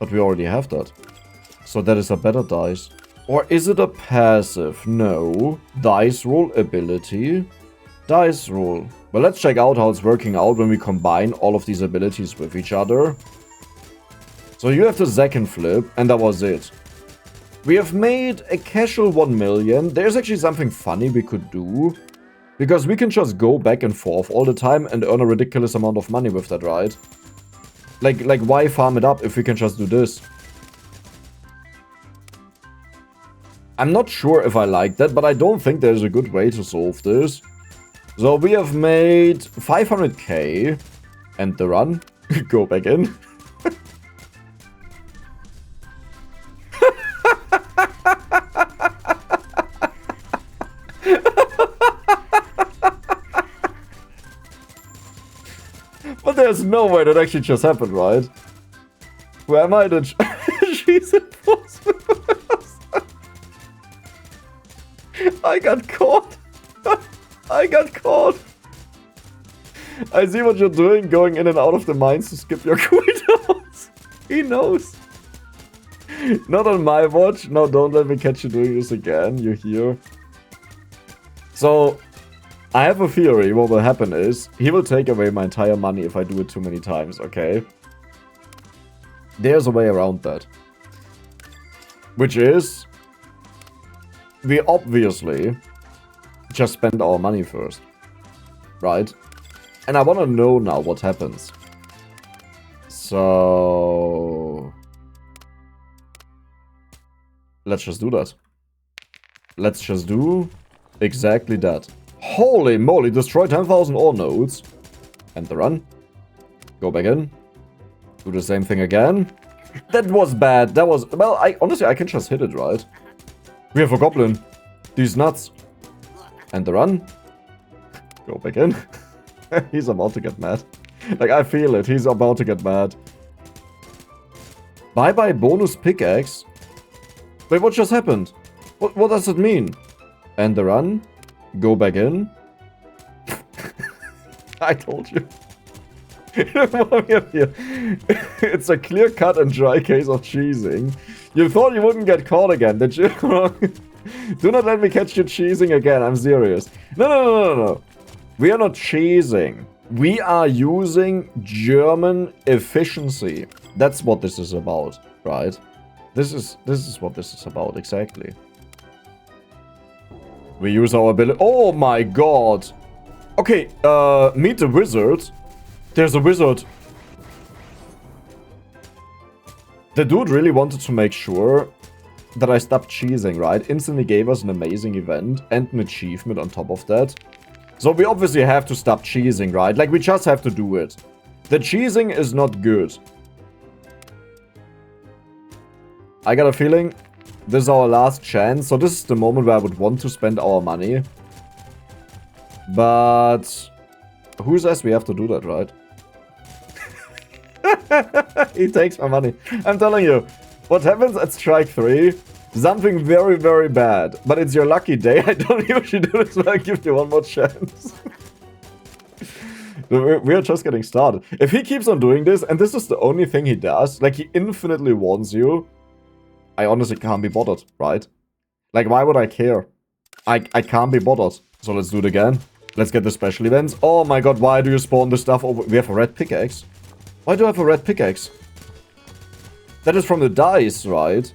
we already have that. So that is a better dice. Or is it a passive? No. Dice roll ability. Dice roll. Well, let's check out how it's working out when we combine all of these abilities with each other. So you have the second flip, and that was it. We have made a casual 1 million. There's actually something funny we could do. Because we can just go back and forth all the time and earn a ridiculous amount of money with that, right? Like why farm it up if we can just do this? I'm not sure if I like that, but I don't think there's a good way to solve this. So we have made 500k. End the run. Go back in. But there's no way that actually just happened, right? Where am I? She's enforcement. I got caught. I got caught. I see what you're doing, going in and out of the mines to skip your cooldown. He knows. Not on my watch. No, don't let me catch you doing this again. You're here. So, I have a theory. What will happen is, he will take away my entire money if I do it too many times, okay? There's a way around that. Which is, we obviously just spend our money first. Right? And I want to know now what happens. So... let's just do that. Let's just do exactly that. Holy moly, destroy 10,000 ore nodes. End the run. Go back in. Do the same thing again. That was bad. That was... well, honestly, I can just hit it, right? We have a goblin. These nuts. End the run. Go back in. He's about to get mad. Like, I feel it. He's about to get mad. Bye-bye bonus pickaxe. Wait, what just happened? What does it mean? End the run. Go back in. I told you. It's a clear cut and dry case of cheesing. You thought you wouldn't get caught again, did you? Do not let me catch you cheesing again, I'm serious. No. We are not cheesing. We are using German efficiency. That's what this is about, right? This is what this is about, exactly. We use our ability. Oh my god. Okay, meet the wizard. There's a wizard. The dude really wanted to make sure that I stopped cheesing, right? Instantly gave us an amazing event and an achievement on top of that. So we obviously have to stop cheesing, right? Like, we just have to do it. The cheesing is not good. I got a feeling this is our last chance. So this is the moment where I would want to spend our money. But who says we have to do that, right? He takes my money. I'm telling you, what happens at strike 3? Something very, very bad. But it's your lucky day. I don't usually do this, but I give you one more chance. We're just getting started. If he keeps on doing this, and this is the only thing he does, like he infinitely warns you, I honestly can't be bothered, right? Like, why would I care? I can't be bothered. So let's do it again. Let's get the special events. Oh my god, why do you spawn this stuff over? We have a red pickaxe. Why do I have a red pickaxe? That is from the dice, right?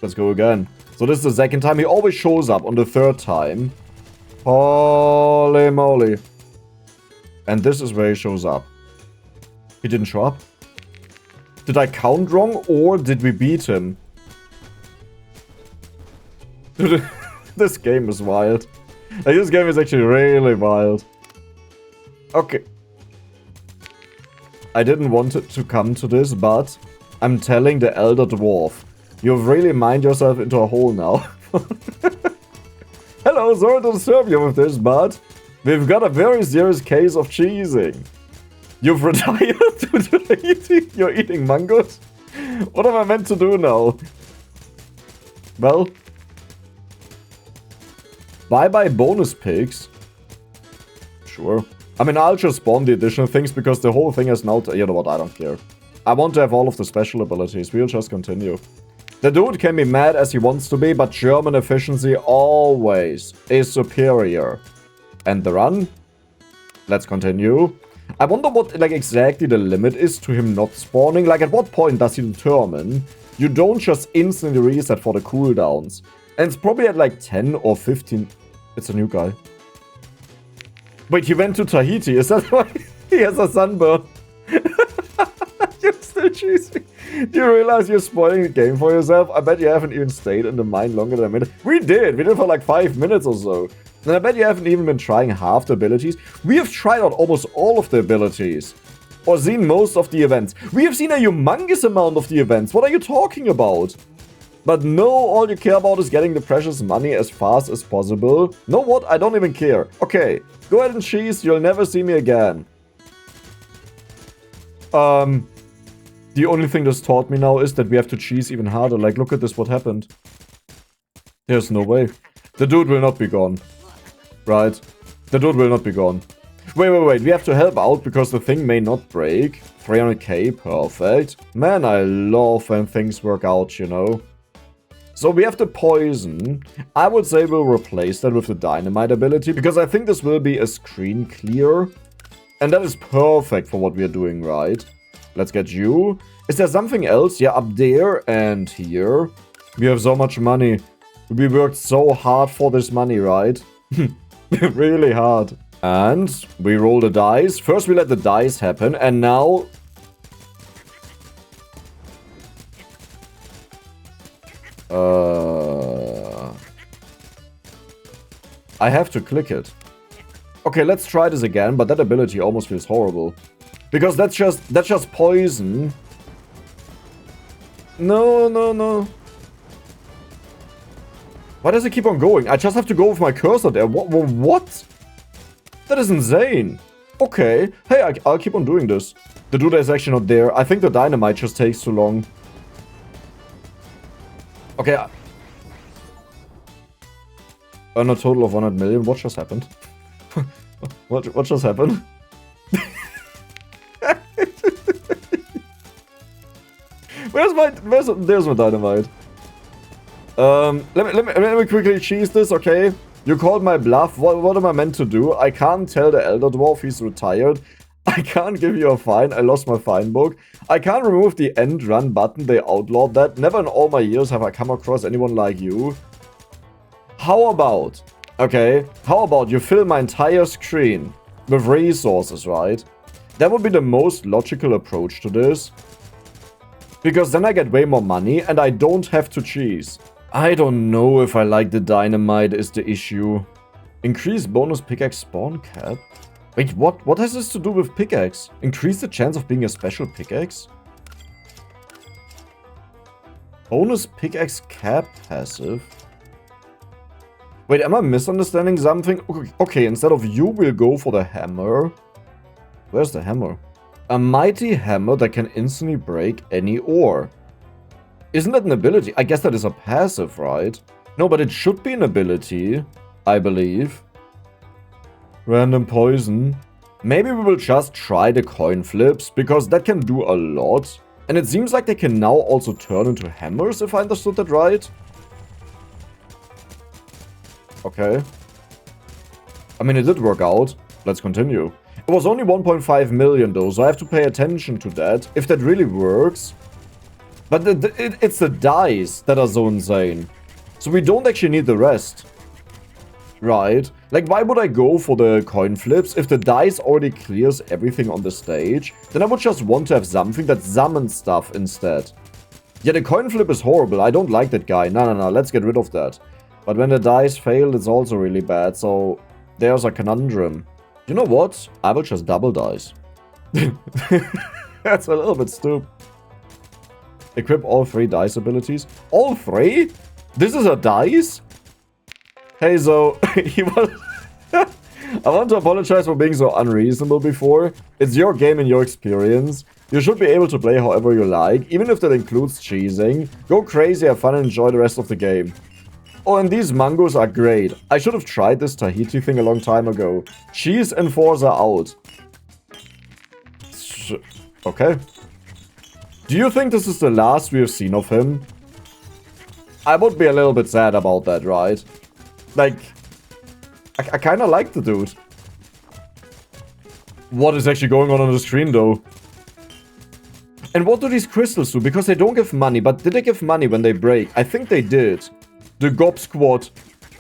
Let's go again. So this is the second time. He always shows up on the third time. Holy moly. And this is where he shows up. He didn't show up? Did I count wrong or did we beat him? This game is wild. Like, this game is actually really wild. Okay. I didn't want it to come to this, but I'm telling the Elder Dwarf. You've really mined yourself into a hole now. Hello, sorry to disturb you with this, but we've got a very serious case of cheesing. You've retired to eating. You're eating mangoes? What am I meant to do now? Well, bye-bye bonus pigs. Sure. I mean, I'll just spawn the additional things because the whole thing is now... You know what, I don't care. I want to have all of the special abilities. We'll just continue. The dude can be mad as he wants to be, but German efficiency always is superior. And the run? Let's continue. I wonder what, like, exactly the limit is to him not spawning. Like, at what point does he determine you don't just instantly reset for the cooldowns? And it's probably at, like, 10 or 15... It's a new guy. Wait, he went to Tahiti. Is that why he has a sunburn? You're still choosing. Do you realize you're spoiling the game for yourself? I bet you haven't even stayed in the mine longer than a minute. We did for like 5 minutes or so. And I bet you haven't even been trying half the abilities. We have tried out almost all of the abilities. Or seen most of the events. We have seen a humongous amount of the events. What are you talking about? But no, all you care about is getting the precious money as fast as possible. Know what? I don't even care. Okay, go ahead and cheese. You'll never see me again. The only thing that's taught me now is that we have to cheese even harder. Like, look at this, what happened. There's no way. The dude will not be gone. Right? The dude will not be gone. Wait. We have to help out because the thing may not break. 300k, perfect. Man, I love when things work out, you know. So we have the poison. I would say we'll replace that with the dynamite ability because I think this will be a screen clear. And that is perfect for what we are doing, right? Let's get you. Is there something else? Yeah, up there and here. We have so much money. We worked so hard for this money, right? Really hard. And we roll the dice. First we let the dice happen and now... I have to click it. Okay, let's try this again, but that ability almost feels horrible. Because that's just poison. No. Why does it keep on going? I just have to go with my cursor there. What? That is insane. Okay. Hey, I'll keep on doing this. The dude is actually not there. I think the dynamite just takes too long. Okay. Earn a total of 100 million. What just happened? What just happened? There's my dynamite. Let me quickly cheese this, okay? You called my bluff. What am I meant to do? I can't tell the Elder Dwarf he's retired. I can't give you a fine. I lost my fine book. I can't remove the end run button. They outlawed that. Never in all my years have I come across anyone like you. How about... Okay, how about you fill my entire screen with resources, right? That would be the most logical approach to this. Because then I get way more money and I don't have to cheese. I don't know if I like the dynamite is the issue. Increase bonus pickaxe spawn cap? Wait, what has this to do with pickaxe? Increase the chance of being a special pickaxe? Bonus pickaxe cap passive? Wait, am I misunderstanding something? Okay, instead of you, we'll go for the hammer. Where's the hammer? A mighty hammer that can instantly break any ore. Isn't that an ability? I guess that is a passive, right? No, but it should be an ability, I believe. Random poison. Maybe we will just try the coin flips, because that can do a lot. And it seems like they can now also turn into hammers, if I understood that right. Okay. I mean, it did work out. Let's continue. It was only 1.5 million though, so I have to pay attention to that, if that really works. But it's the dice that are so insane. So we don't actually need the rest. Right? Like, why would I go for the coin flips if the dice already clears everything on the stage? Then I would just want to have something that summons stuff instead. Yeah, the coin flip is horrible. I don't like that guy. No, let's get rid of that. But when the dice fail, it's also really bad. So, there's a conundrum. You know what? I will just double dice. That's a little bit stupid. Equip all 3 dice abilities. All 3? This is a dice? Hey, so, he was... I want to apologize for being so unreasonable before. It's your game and your experience. You should be able to play however you like, even if that includes cheesing. Go crazy, have fun, and enjoy the rest of the game. Oh, and these mangoes are great. I should have tried this Tahiti thing a long time ago. Cheese enforcer out. Okay. Do you think this is the last we have seen of him? I would be a little bit sad about that, right? Like, I kind of like the dude. What is actually going on the screen, though? And what do these crystals do? Because they don't give money, but did they give money when they break? I think they did. The Gob Squad.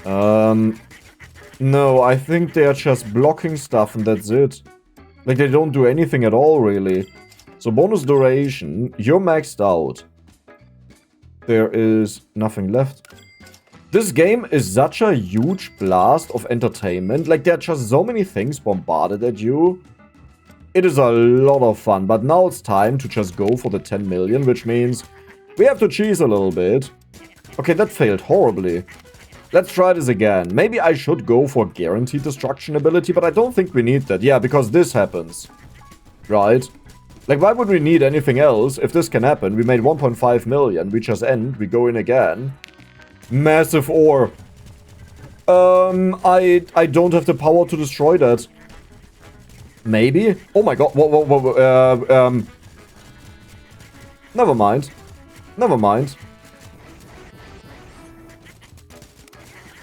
No, I think they are just blocking stuff and that's it. Like, they don't do anything at all, really. So, bonus duration. You're maxed out. There is nothing left. This game is such a huge blast of entertainment. Like, there are just so many things bombarded at you. It is a lot of fun. But now it's time to just go for the 10 million, which means we have to cheese a little bit. Okay, that failed horribly. Let's try this again. Maybe I should go for guaranteed destruction ability, but I don't think we need that. Yeah, because this happens. Right? Like, why would we need anything else if this can happen? We made 1.5 million. We just end. We go in again. Massive ore. I don't have the power to destroy that. Maybe? Oh my god. Whoa. Never mind. Never mind.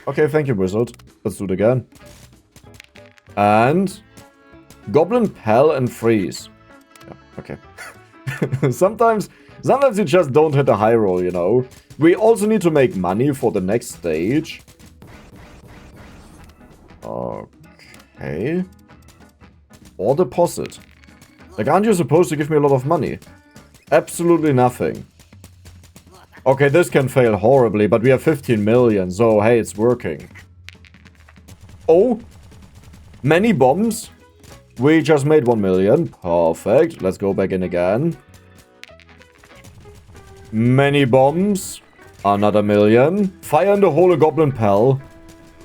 Okay, thank you, wizard. Let's do it again. And... Goblin, Pal, and Freeze. Yeah, okay. Sometimes you just don't hit a high roll, you know. We also need to make money for the next stage. Okay. Or deposit. Like, aren't you supposed to give me a lot of money? Absolutely nothing. Okay, this can fail horribly, but we have 15 million, so hey, it's working. Oh! Many bombs. We just made 1 million. Perfect. Let's go back in again. Many bombs. Another million. Fire in the hole, a Goblin Pal.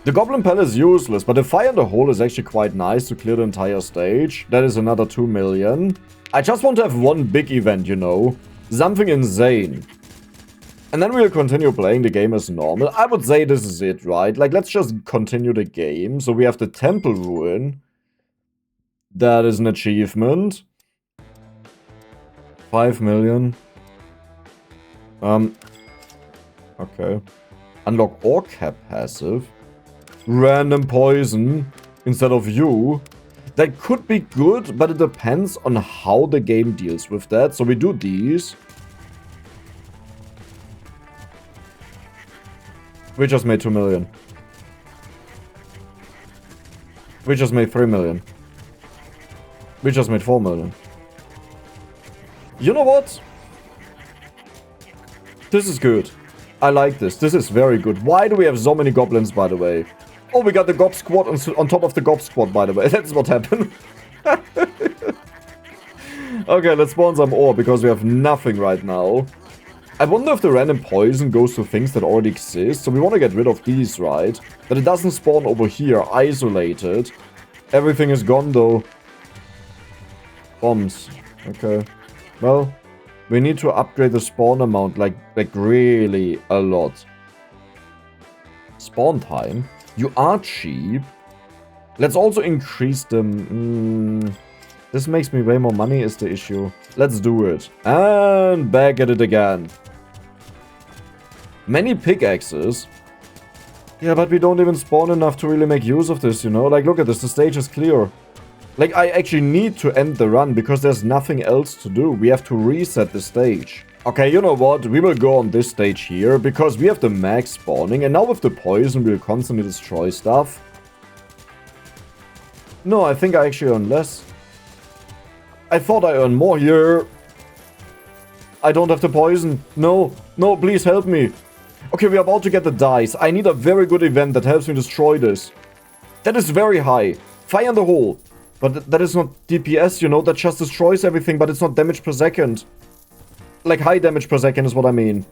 The Goblin Pal is useless, but the fire in the hole is actually quite nice to clear the entire stage. That is another 2 million. I just want to have one big event, you know. Something insane. And then we'll continue playing the game as normal. I would say this is it, right? Like, let's just continue the game. So we have the Temple Ruin. That is an achievement. 5 million. Okay. Unlock Ore Cap passive. Random poison instead of you. That could be good, but it depends on how the game deals with that. So we do these. We just made 2 million. We just made 3 million. We just made 4 million. You know what? This is good. I like this. This is very good. Why do we have so many goblins, by the way? Oh, we got the Gob Squad on top of the Gob Squad, by the way. That's what happened. Okay, let's spawn some ore, because we have nothing right now. I wonder if the random poison goes to things that already exist. So we want to get rid of these, right? But it doesn't spawn over here, isolated. Everything is gone, though. Bombs. Okay. Well, we need to upgrade the spawn amount, like really a lot. Spawn time. You are cheap. Let's also increase them. This makes me way more money is the issue. Let's do it. And back at it again. Many pickaxes. Yeah, but we don't even spawn enough to really make use of this, you know? Like, look at this. The stage is clear. Like, I actually need to end the run because there's nothing else to do. We have to reset the stage. Okay, you know what? We will go on this stage here because we have the max spawning. And now with the poison, we'll constantly destroy stuff. No, I think I actually earn less. I thought I earned more here. I don't have the poison. No, no, please help me. Okay, we're about to get the dice. I need a very good event that helps me destroy this. That is very high. Fire in the hole. But that is not DPS, you know, that just destroys everything, but it's not damage per second. Like, high damage per second is what I mean.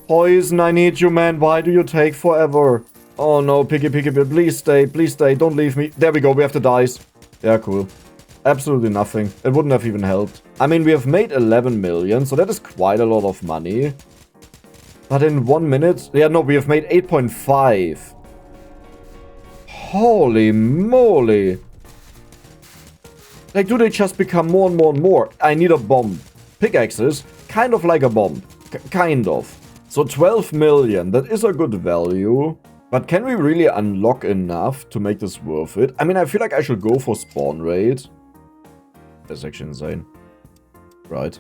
Poison, I need you, man. Why do you take forever? Oh, no, Picky, please stay, don't leave me. There we go, we have the dice. Yeah, cool. Absolutely nothing. It wouldn't have even helped. I mean, we have made 11 million, so that is quite a lot of money. But in 1 minute... Yeah, no, we have made 8.5. Holy moly. Like, do they just become more and more and more? I need a bomb. Pickaxes, kind of like a bomb. Kind of. So 12 million, that is a good value. But can we really unlock enough to make this worth it? I mean, I feel like I should go for spawn rate. That's actually insane. Right.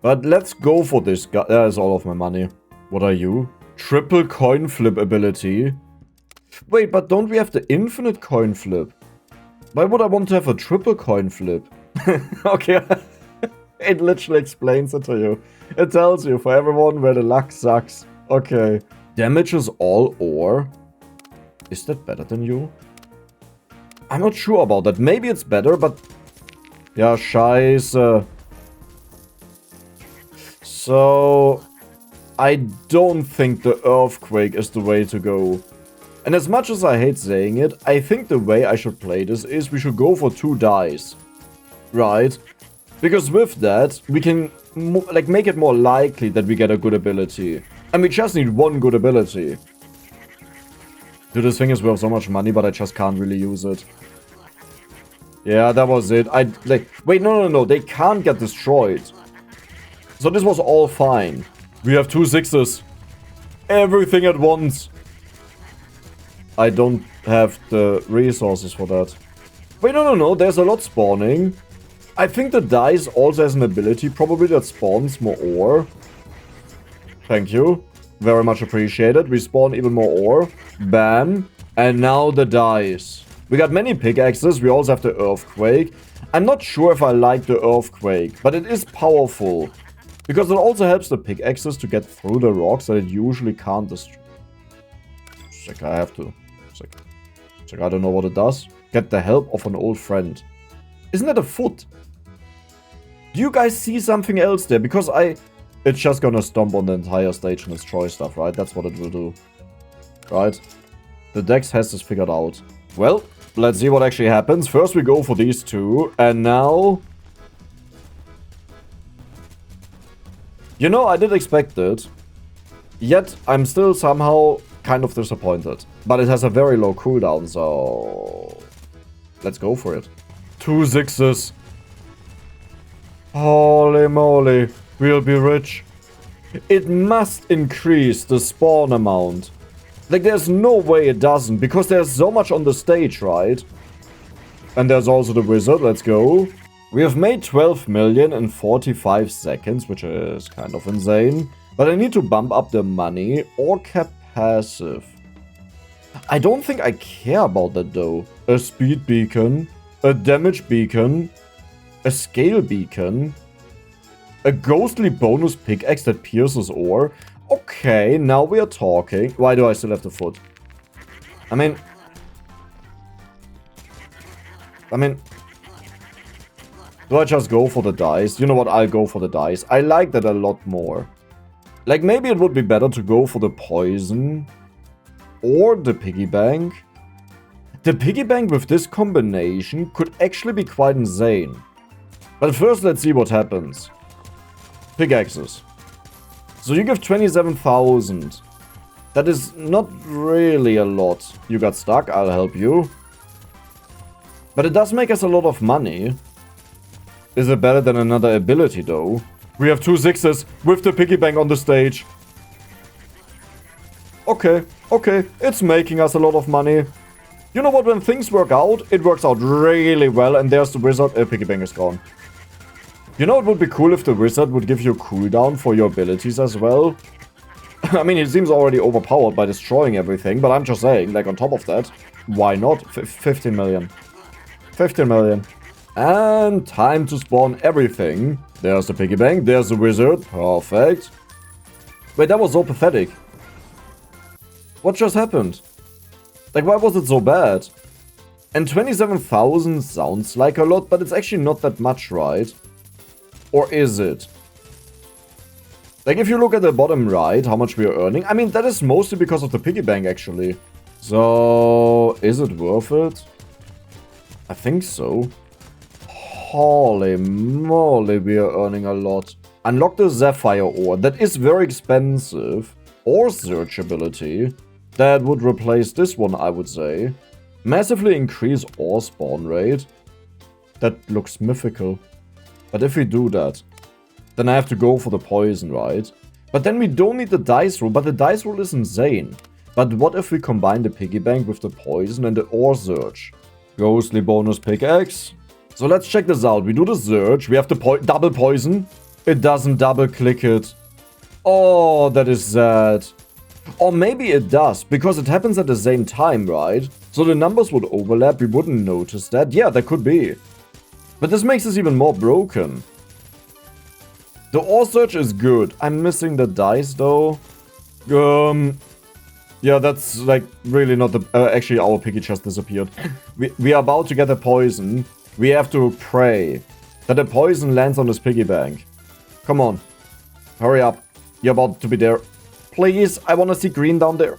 But let's go for this guy. There's all of my money. What are you? Triple coin flip ability. Wait, but don't we have the infinite coin flip? Why would I want to have a triple coin flip? Okay. It literally explains it to you. It tells you for everyone where the luck sucks. Okay. Damages all ore. Is that better than you? I'm not sure about that. Maybe it's better, but... Yeah, scheiße. So... I don't think the earthquake is the way to go. And as much as I hate saying it, I think the way I should play this is we should go for 2 dice. Right? Because with that, we can like make it more likely that we get a good ability. And we just need 1 good ability. Dude, this thing is worth so much money, but I just can't really use it. Yeah, that was it. Wait, no. They can't get destroyed. So this was all fine. We have 2 6s. Everything at once. I don't have the resources for that. Wait, no. There's a lot spawning. I think the dice also has an ability, probably, that spawns more ore. Thank you. Very much appreciated. We spawn even more ore. Bam. And now the dice. We got many pickaxes. We also have the earthquake. I'm not sure if I like the earthquake, but it is powerful. Because it also helps the pickaxes to get through the rocks that it usually can't destroy. Check, I have to. Check, I don't know what it does. Get the help of an old friend. Isn't that a foot? Do you guys see something else there? Because it's just gonna stomp on the entire stage and destroy stuff, right? That's what it will do. Right? The Dex has this figured out. Well, let's see what actually happens. First we go for these 2. And now... You know, I did expect it. Yet, I'm still somehow kind of disappointed. But it has a very low cooldown, so... Let's go for it. 2 6s. Holy moly. We'll be rich. It must increase the spawn amount. Like, there's no way it doesn't, because there's so much on the stage, right? And there's also the wizard. Let's go. We have made 12 million in 45 seconds, which is kind of insane. But I need to bump up the money or cap passive. I don't think I care about that though. A speed beacon, a damage beacon, a scale beacon, a ghostly bonus pickaxe that pierces ore. Okay, now we are talking. Why do I still have the foot? I mean... Do I just go for the dice? You know what, I'll go for the dice. I like that a lot more. Like, maybe it would be better to go for the poison. Or the piggy bank. The piggy bank with this combination could actually be quite insane. But first, let's see what happens. Pickaxes. So you give 27,000. That is not really a lot. You got stuck, I'll help you. But it does make us a lot of money. Is it better than another ability, though? We have 2 6s with the piggy bank on the stage. Okay, okay, it's making us a lot of money. You know what, when things work out, it works out really well, and there's the wizard. Piggy bank is gone. You know, it would be cool if the wizard would give you a cooldown for your abilities as well. I mean, he seems already overpowered by destroying everything, but I'm just saying, like, on top of that, why not? 15 million. 15 million. And time to spawn everything. There's the piggy bank, there's the wizard. Perfect. Wait, that was so pathetic. What just happened? Like, why was it so bad? And 27,000 sounds like a lot, but it's actually not that much, right? Or is it? Like, if you look at the bottom right, how much we are earning, I mean, that is mostly because of the piggy bank, actually. So, is it worth it? I think so. Holy moly, we are earning a lot. Unlock the Sapphire ore. That is very expensive. Ore search ability. That would replace this one, I would say. Massively increase ore spawn rate. That looks mythical. But if we do that, then I have to go for the poison, right? But then we don't need the dice roll, but the dice roll is insane. But what if we combine the piggy bank with the poison and the ore search? Ghostly bonus pickaxe. So let's check this out. We do the search. We have the double poison. It doesn't double click it. Oh, that is sad. Or maybe it does, because it happens at the same time, right? So the numbers would overlap. We wouldn't notice that. Yeah, that could be. But this makes us even more broken. The ore search is good. I'm missing the dice, though. Yeah, that's, like, really not the... actually, our piggy just disappeared. We are about to get a poison. We have to pray that the poison lands on this piggy bank. Come on. Hurry up. You're about to be there. Please, I want to see green down there.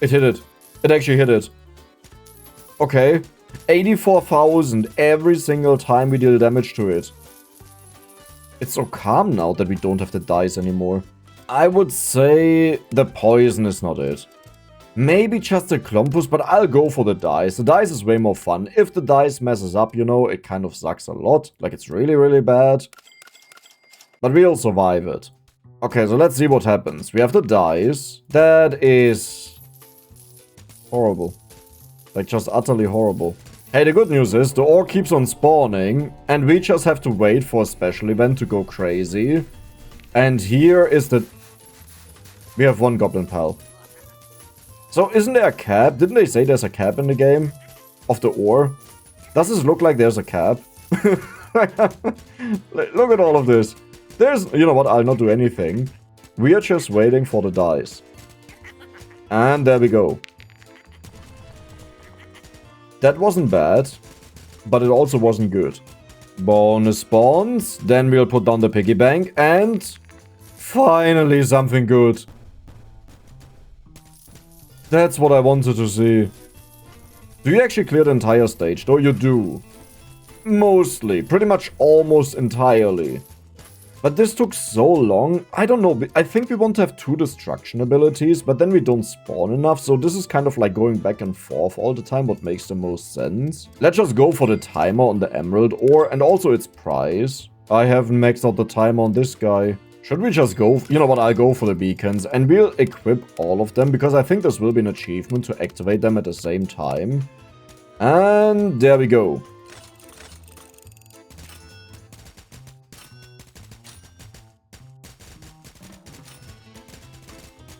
It hit it. It actually hit it. Okay. 84,000 every single time we deal damage to it. It's so calm now that we don't have the dice anymore. I would say the poison is not it. Maybe just the Klumpus, but I'll go for the dice. The dice is way more fun. If the dice messes up, you know, it kind of sucks a lot. Like, it's really, really bad. But we'll survive it. Okay, so let's see what happens. We have the dice. That is horrible. Like, just utterly horrible. Hey, the good news is the ore keeps on spawning, and we just have to wait for a special event to go crazy. And here is the... We have one goblin pal. So, isn't there a cap? Didn't they say there's a cap in the game? Of the ore? Does this look like there's a cap? Look at all of this. There's... You know what? I'll not do anything. We are just waiting for the dice. And there we go. That wasn't bad. But it also wasn't good. Bonus spawns. Then we'll put down the piggy bank. And... finally something good. That's what I wanted to see. Do you actually clear the entire stage? Though you do. Mostly. Pretty much almost entirely. But this took so long. I don't know. I think we want to have 2 destruction abilities, but then we don't spawn enough. So this is kind of like going back and forth all the time, what makes the most sense. Let's just go for the timer on the emerald ore and also its price. I haven't maxed out the timer on this guy. Should we just go? You know what, I'll go for the beacons and we'll equip all of them because I think this will be an achievement to activate them at the same time. And there we go.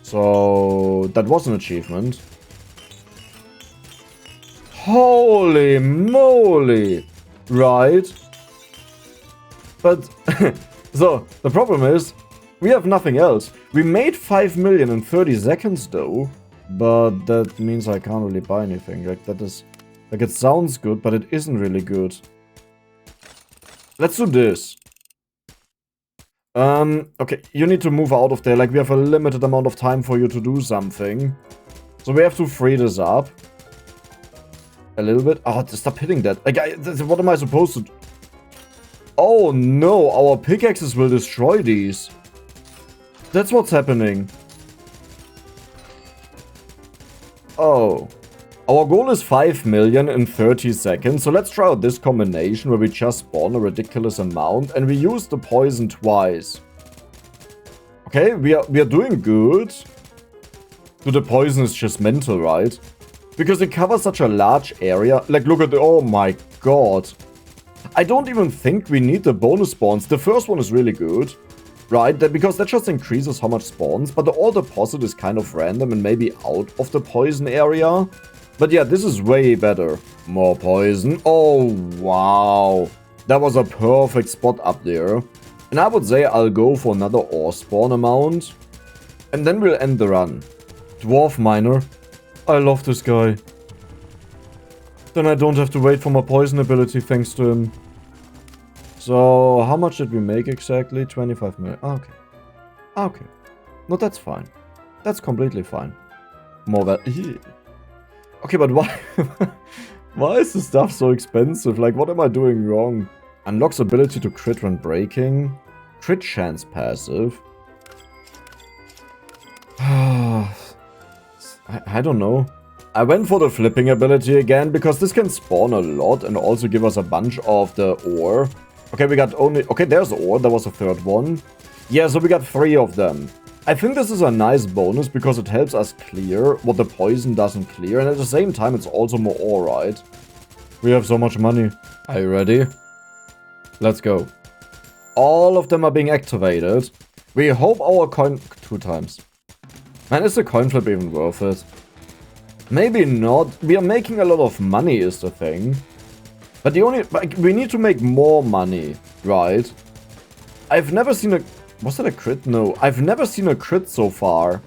So that was an achievement. Holy moly! Right? But... So, the problem is, we have nothing else. We made 5 million in 30 seconds though, but that means I can't really buy anything. Like, that is... Like, it sounds good, but it isn't really good. Let's do this. Okay, you need to move out of there. Like, we have a limited amount of time for you to do something. So we have to free this up. A little bit. Oh, stop hitting that. Like, what am I supposed to do? Oh no, our pickaxes will destroy these. That's what's happening. Oh. Our goal is 5 million in 30 seconds, so let's try out this combination where we just spawn a ridiculous amount and we use the poison twice. Okay, we are doing good. So the poison is just mental, right? Because it covers such a large area. Like, look at the... Oh my god. I don't even think we need the bonus spawns. The first one is really good. Right? Because that just increases how much spawns. But the ore deposit is kind of random and maybe out of the poison area. But yeah, this is way better. More poison. Oh, wow. That was a perfect spot up there. And I would say I'll go for another ore spawn amount. And then we'll end the run. Dwarf miner. I love this guy. Then I don't have to wait for my poison ability thanks to him. So, how much did we make exactly? 25 million. Okay. Okay. No, that's fine. That's completely fine. More that... Okay, but why... why is the stuff so expensive? Like, what am I doing wrong? Unlocks ability to crit when breaking. Crit chance passive. I don't know. I went for the flipping ability again because this can spawn a lot and also give us a bunch of the ore. Okay, we got only... Okay, there's ore. There was a third one. Yeah, so we got 3 of them. I think this is a nice bonus because it helps us clear what the poison doesn't clear. And at the same time, it's also more ore, right? We have so much money. Are you ready? Let's go. All of them are being activated. We hope our coin... 2 times. Man, is the coin flip even worth it? Maybe not. We are making a lot of money is the thing. But the only... Like, we need to make more money, right? I've never seen a... Was that a crit? No. I've never seen a crit so far.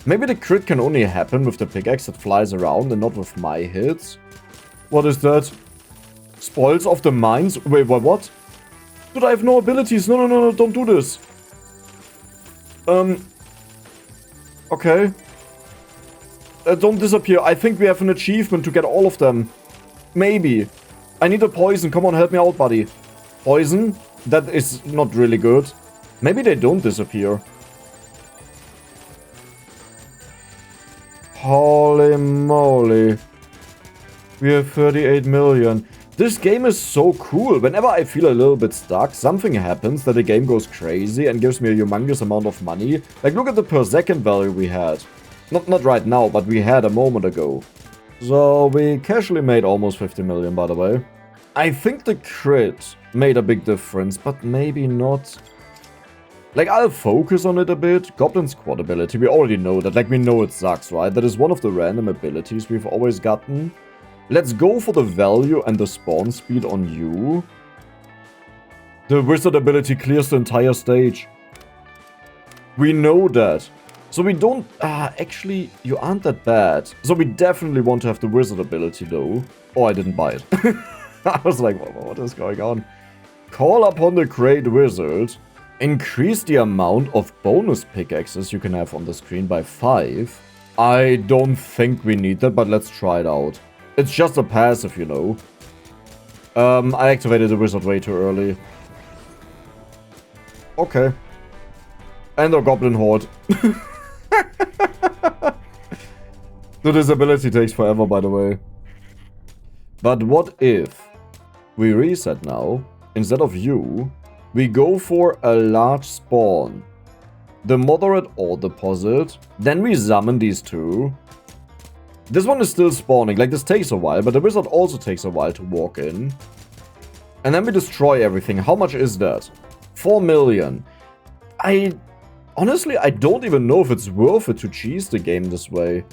Maybe the crit can only happen with the pickaxe that flies around and not with my hits. What is that? Spoils of the mines? Wait, what? Dude, I have no abilities. No, no, no, no, don't do this. Okay. Don't disappear. I think we have an achievement to get all of them. Maybe. I need a poison. Come on, help me out, buddy. Poison? That is not really good. Maybe they don't disappear. Holy moly. We have 38 million. This game is so cool. Whenever I feel a little bit stuck, something happens that the game goes crazy and gives me a humongous amount of money. Like, look at the per second value we had. Not right now, but we had a moment ago. So, we casually made almost 50 million, by the way. I think the crit made a big difference, but maybe not. Like, I'll focus on it a bit. Goblin Squad ability, we already know that. Like, we know it sucks, right? That is one of the random abilities we've always gotten. Let's go for the value and the spawn speed on you. The wizard ability clears the entire stage. We know that. So we don't... actually, you aren't that bad. So we definitely want to have the wizard ability, though. Oh, I didn't buy it. I was like, what is going on? Call upon the great wizard. Increase the amount of bonus pickaxes you can have on the screen by 5. I don't think we need that, but let's try it out. It's just a passive, you know. I activated the wizard way too early. Okay. And a goblin horde. This ability takes forever, by the way. But what if we reset now? Instead of you, we go for a large spawn. The moderate ore deposit. Then we summon these 2. This one is still spawning. Like, this takes a while, but the wizard also takes a while to walk in. And then we destroy everything. How much is that? 4 million. Honestly, I don't even know if it's worth it to cheese the game this way.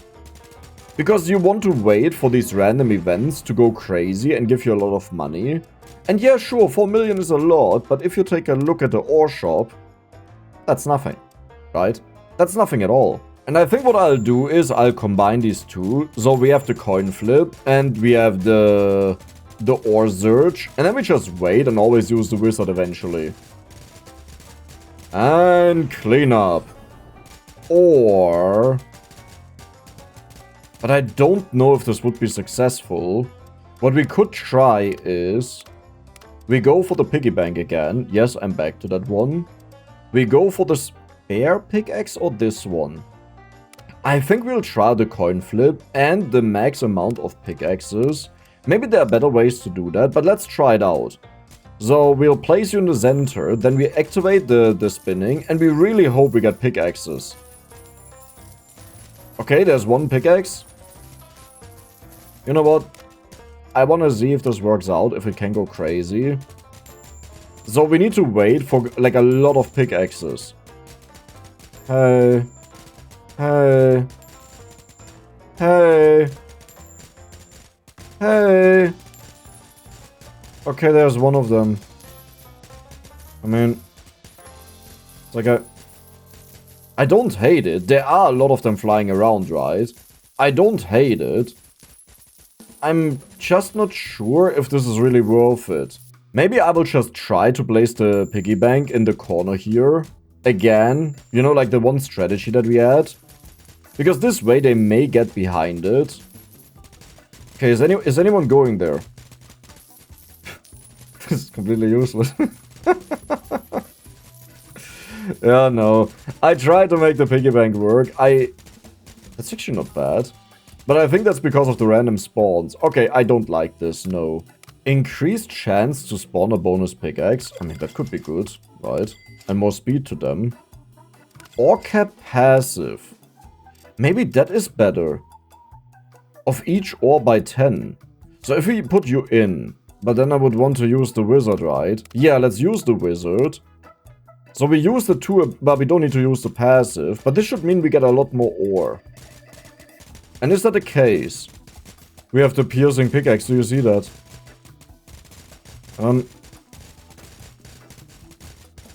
Because you want to wait for these random events to go crazy and give you a lot of money. And yeah, sure, 4 million is a lot, but if you take a look at the ore shop, that's nothing, right? That's nothing at all. And I think what I'll do is I'll combine these 2. So we have the coin flip and we have the ore search. And then we just wait and always use the wizard eventually. And clean up. Or... But I don't know if this would be successful. What we could try is... We go for the piggy bank again. Yes, I'm back to that one. We go for this... spare pickaxe or this one? I think we'll try the coin flip and the max amount of pickaxes. Maybe there are better ways to do that, but let's try it out. So we'll place you in the center, then we activate the spinning, and we really hope we get pickaxes. Okay, there's one pickaxe. You know what? I want to see if this works out, if it can go crazy. So we need to wait for like a lot of pickaxes. Hey. Hey. Hey. Hey. Okay, there's one of them. I mean, it's like I don't hate it. There are a lot of them flying around, right? I don't hate it. I'm just not sure if this is really worth it. Maybe I will just try to place the piggy bank in the corner here. Again, you know, like the one strategy that we had. Because this way they may get behind it. Okay, is anyone going there? This is completely useless. Yeah, no. I tried to make the piggy bank work. That's actually not bad. But I think that's because of the random spawns. Okay, I don't like this, no. Increased chance to spawn a bonus pickaxe. I mean, that could be good, right? And more speed to them. Ore cap passive. Maybe that is better. Of each ore by 10. So if we put you in, but then I would want to use the wizard, right? Yeah, let's use the wizard. So we use the two, but we don't need to use the passive. But this should mean we get a lot more ore. And is that the case? We have the piercing pickaxe, do you see that?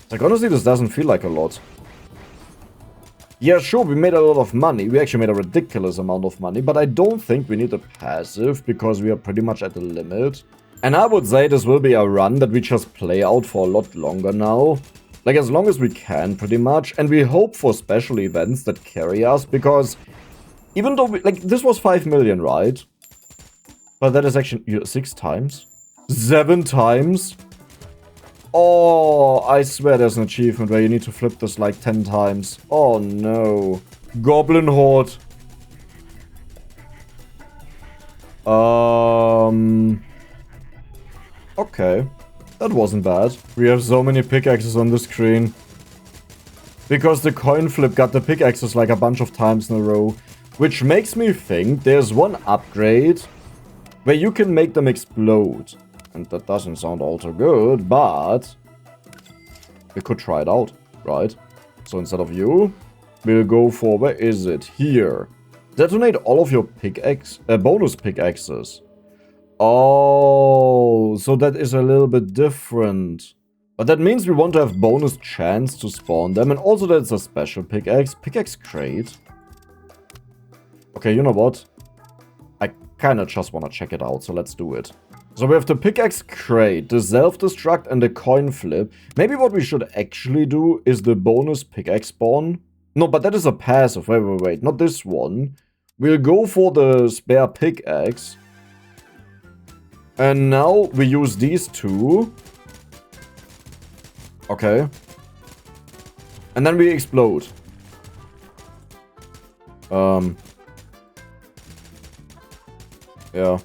Like, honestly, this doesn't feel like a lot. Yeah, sure, we made a lot of money. We actually made a ridiculous amount of money. But I don't think we need a passive, because we are pretty much at the limit. And I would say this will be a run that we just play out for a lot longer now. Like, as long as we can, pretty much. And we hope for special events that carry us, because even though, this was 5 million, right? But that is actually 6 times? 7 times? Oh, I swear there's an achievement where you need to flip this like 10 times. Oh no. Goblin Horde. Okay. That wasn't bad. We have so many pickaxes on the screen. Because the coin flip got the pickaxes like a bunch of times in a row. Which makes me think there's one upgrade where you can make them explode. And that doesn't sound all too good, but we could try it out, right? So instead of you, we'll go for, where is it? Here. Detonate all of your bonus pickaxes. Oh, so that is a little bit different. But that means we want to have bonus chance to spawn them, and also that it's a special pickaxe. Pickaxe crate. Okay, you know what? I kinda just wanna check it out, so let's do it. So we have the pickaxe crate, the self-destruct, and the coin flip. Maybe what we should actually do is the bonus pickaxe spawn. No, but that is a passive. Wait. Not this one. We'll go for the spare pickaxe. And now we use these two. Okay. And then we explode. Yeah.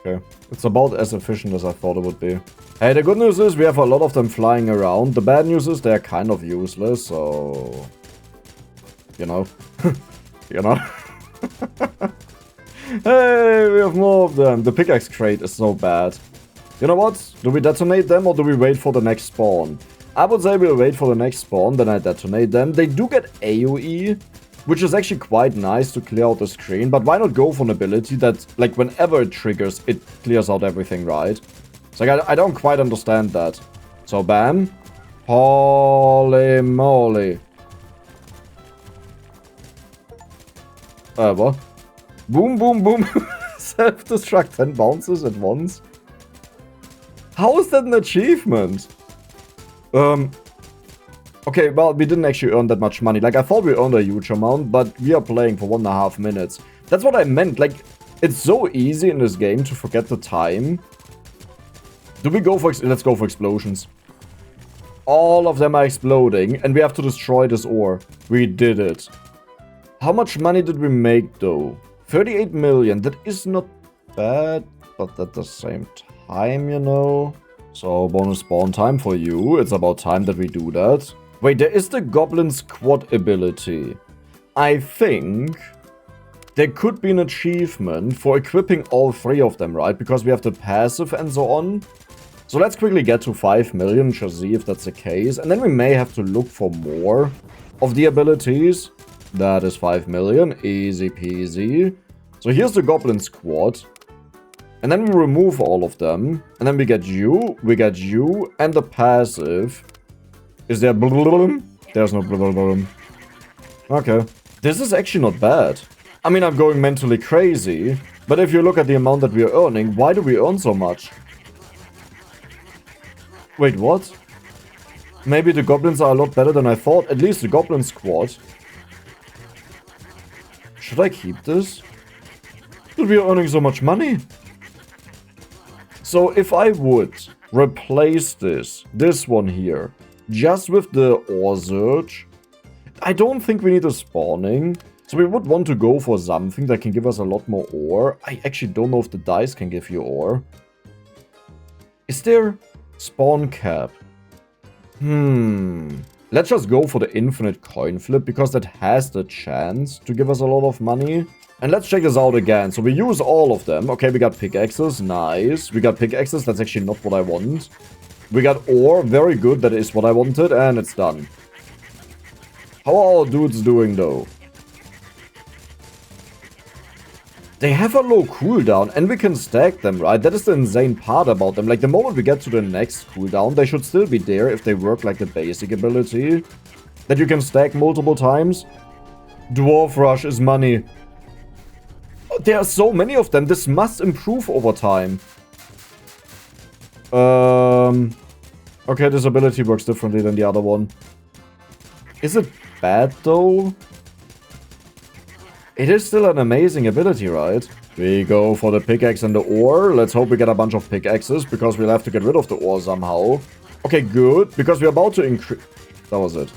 Okay. It's about as efficient as I thought it would be. Hey, the good news is we have a lot of them flying around. The bad news is they're kind of useless, so... You know. You know. Hey, we have more of them. The pickaxe crate is so bad. You know what? Do we detonate them or do we wait for the next spawn? I would say we'll wait for the next spawn, then I detonate them. They do get AoE, which is actually quite nice to clear out the screen. But why not go for an ability that, like, whenever it triggers, it clears out everything, right? So like, I don't quite understand that. So, bam. Holy moly. What? Boom, boom, boom. Self-destruct 10 bounces at once. How is that an achievement? Okay, well, we didn't actually earn that much money. Like, I thought we earned a huge amount, but we are playing for 1.5 minutes. That's what I meant. Like, it's so easy in this game to forget the time. Do we go for... Let's go for explosions. All of them are exploding, and we have to destroy this ore. We did it. How much money did we make, though? 38 million. That is not bad, but at the same time, you know. So, bonus spawn time for you. It's about time that we do that. Wait, there is the Goblin Squad ability. I think there could be an achievement for equipping all 3 of them, right? Because we have the passive and so on. So let's quickly get to 5 million, just see if that's the case. And then we may have to look for more of the abilities. That is 5 million, easy peasy. So here's the Goblin Squad. And then we remove all of them. And then we get you, and the passive. Is there blum? There's no blum. Okay. This is actually not bad. I mean, I'm going mentally crazy. But if you look at the amount that we are earning, why do we earn so much? Wait, what? Maybe the goblins are a lot better than I thought. At least the Goblin Squad. Should I keep this? But we are earning so much money. So if I would replace this one here, just with the ore search, I don't think we need a spawning. So we would want to go for something that can give us a lot more ore. I actually don't know if the dice can give you ore. Is there spawn cap? Let's just go for the infinite coin flip, because that has the chance to give us a lot of money. And let's check this out again. So we use all of them. Okay, we got pickaxes. Nice. We got pickaxes. That's actually not what I want. We got ore. Very good. That is what I wanted. And it's done. How are our dudes doing, though? They have a low cooldown, and we can stack them, right? That is the insane part about them. Like, the moment we get to the next cooldown, they should still be there if they work like the basic ability. That you can stack multiple times. Dwarf Rush is money. Oh, there are so many of them. This must improve over time. Okay, this ability works differently than the other one. Is it bad, though? It is still an amazing ability, right? We go for the pickaxe and the ore. Let's hope we get a bunch of pickaxes, because we'll have to get rid of the ore somehow. Okay, good, because we're about to increase... That was it.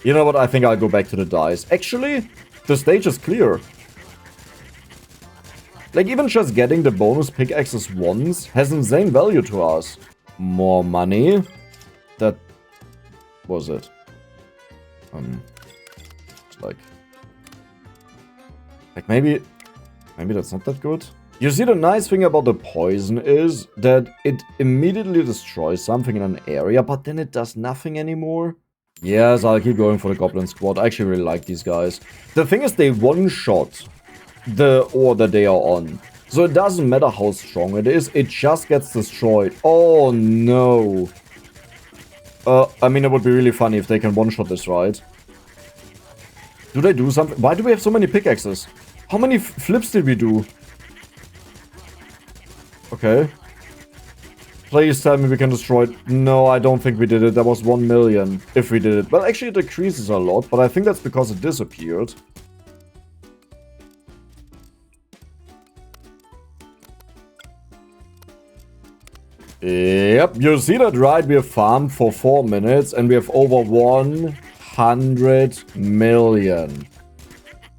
You know what? I think I'll go back to the dice. Actually, the stage is clear. Like, even just getting the bonus pickaxes once has insane value to us. More money. That was it. Like maybe that's not that good. You see, the nice thing about the poison is that it immediately destroys something in an area, but then it does nothing anymore. Yes, I'll keep going for the Goblin Squad. I actually really like these guys. The thing is, they one-shot the ore that they are on. So it doesn't matter how strong it is, it just gets destroyed. Oh no. I mean, it would be really funny if they can one-shot this, right? Do they do something? Why do we have so many pickaxes? How many flips did we do? Okay. Please tell me we can destroy it. No, I don't think we did it. That was 1 million if we did it. Well, actually it decreases a lot, but I think that's because it disappeared. Yep, you see that, right? We have farmed for 4 minutes and we have over 100 million.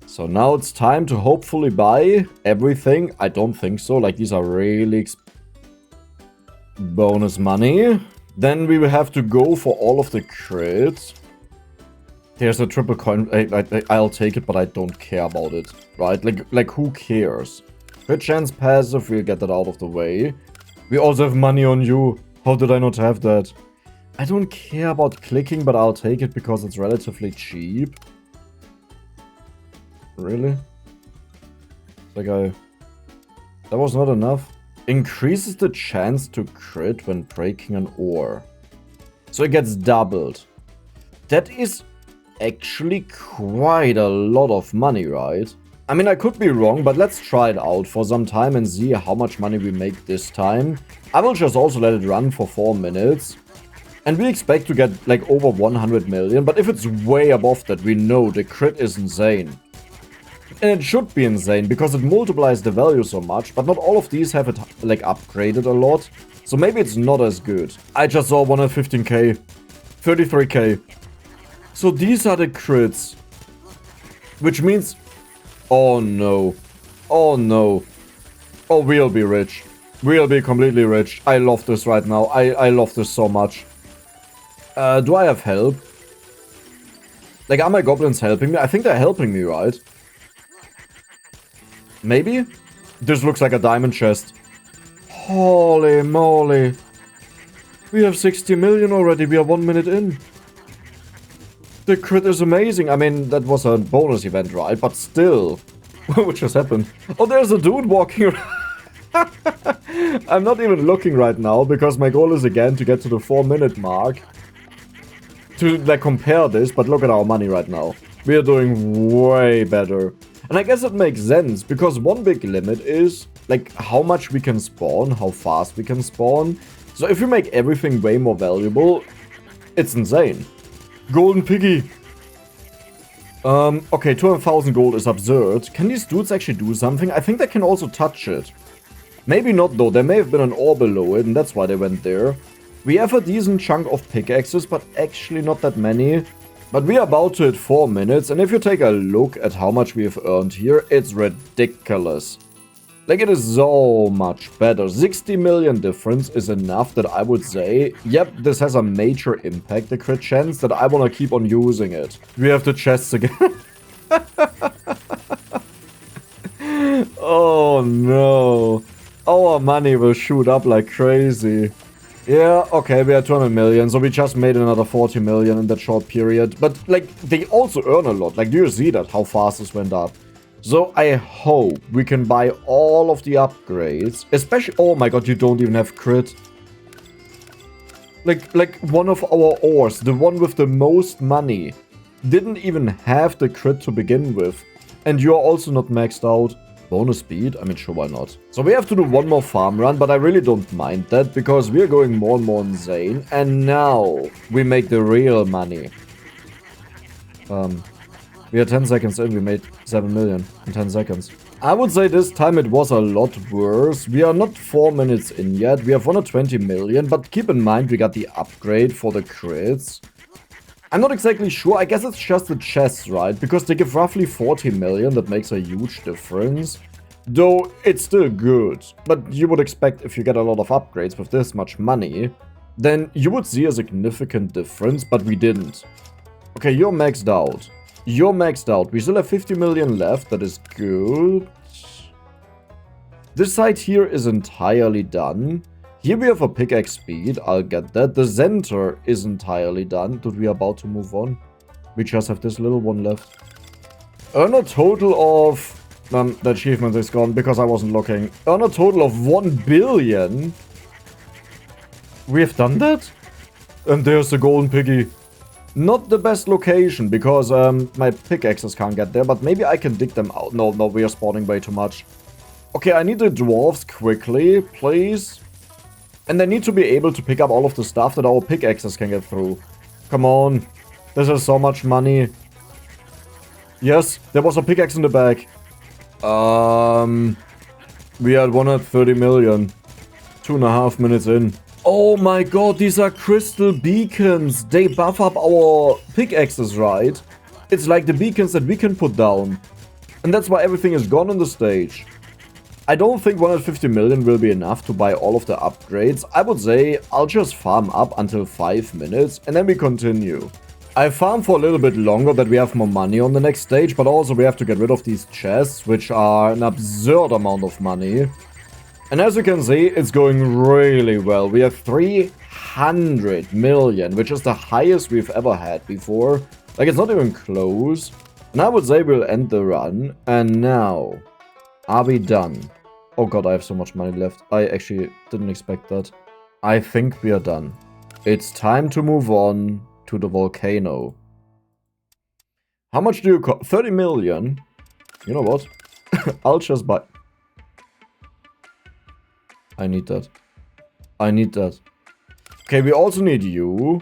So now it's time to hopefully buy everything. I don't think so. Like, these are really bonus money. Then we will have to go for all of the crits. There's a triple coin. I'll take it, but I don't care about it. Right? Like who cares? Crit chance passive, we'll get that out of the way. We also have money on you. How did I not have that? I don't care about clicking, but I'll take it because it's relatively cheap. Really? Like that was not enough. Increases the chance to crit when breaking an ore. So it gets doubled. That is actually quite a lot of money, right? I mean, I could be wrong, but let's try it out for some time and see how much money we make this time. I will just also let it run for 4 minutes. And we expect to get like over 100 million, but if it's way above that, we know the crit is insane. And it should be insane, because it multiplies the value so much, but not all of these have it like upgraded a lot. So maybe it's not as good. I just saw 115k. 33k. So these are the crits. Which means... Oh no. Oh no. Oh, we'll be rich. We'll be completely rich. I love this right now. I love this so much. Do I have help? Like, are my goblins helping me? I think they're helping me, right? Maybe? This looks like a diamond chest. Holy moly. We have 60 million already. We are 1 minute in. The crit is amazing. I mean, that was a bonus event, right? But still. What just happened? Oh, there's a dude walking around. I'm not even looking right now because my goal is again to get to the 4-minute mark. To like compare this, but look at our money right now. We are doing way better. And I guess it makes sense because one big limit is like how much we can spawn, how fast we can spawn. So if we make everything way more valuable, it's insane. Golden piggy. Okay, 200,000 gold is absurd. Can these dudes actually do something? I think they can also touch it. Maybe not though, there may have been an ore below it and that's why they went there. We have a decent chunk of pickaxes, but actually not that many. But we are about to hit 4 minutes, and if you take a look at how much we have earned here, it's ridiculous. Like, it is so much better. 60 million difference is enough that I would say, yep, this has a major impact, the crit chance, that I want to keep on using it. We have the chests again. Oh no. Our money will shoot up like crazy. Yeah, okay, we are 200 million, so we just made another 40 million in that short period. But, like, they also earn a lot. Like, do you see that, how fast this went up? So, I hope we can buy all of the upgrades. Especially, oh my god, you don't even have crit. Like, one of our ores, the one with the most money, didn't even have the crit to begin with. And you're also not maxed out. Bonus speed? I mean, sure, why not? So we have to do one more farm run, but I really don't mind that because we are going more and more insane. And now we make the real money. We are 10 seconds in, we made 7 million in 10 seconds. I would say this time it was a lot worse. We are not 4 minutes in yet. We have 120 million, but keep in mind we got the upgrade for the crits. I'm not exactly sure. I guess it's just the chests, right? Because they give roughly 40 million. That makes a huge difference. Though, it's still good. But you would expect if you get a lot of upgrades with this much money, then you would see a significant difference, but we didn't. Okay, you're maxed out. You're maxed out. We still have 50 million left. That is good. This side here is entirely done. Here we have a pickaxe speed, I'll get that. The center is entirely done. Dude, we are about to move on. We just have this little one left. Earn a total of... the achievement is gone because I wasn't looking. Earn a total of 1 billion. We have done that? And there's the golden piggy. Not the best location because my pickaxes can't get there, but maybe I can dig them out. No, we are spawning way too much. Okay, I need the dwarves quickly, please. And they need to be able to pick up all of the stuff that our pickaxes can get through. Come on. This is so much money. Yes, there was a pickaxe in the back. We had 130 million. 2.5 minutes in. Oh my god, these are crystal beacons. They buff up our pickaxes, right? It's like the beacons that we can put down. And that's why everything is gone on the stage. I don't think 150 million will be enough to buy all of the upgrades. I would say I'll just farm up until 5 minutes and then we continue. I farm for a little bit longer that we have more money on the next stage, but also we have to get rid of these chests, which are an absurd amount of money. And as you can see, it's going really well. We have 300 million, which is the highest we've ever had before. Like, it's not even close. And I would say we'll end the run. And now, are we done? Oh god, I have so much money left. I actually didn't expect that. I think we are done. It's time to move on to the volcano. How much do you cost? 30 million? You know what? I'll just buy... I need that. I need that. Okay, we also need you.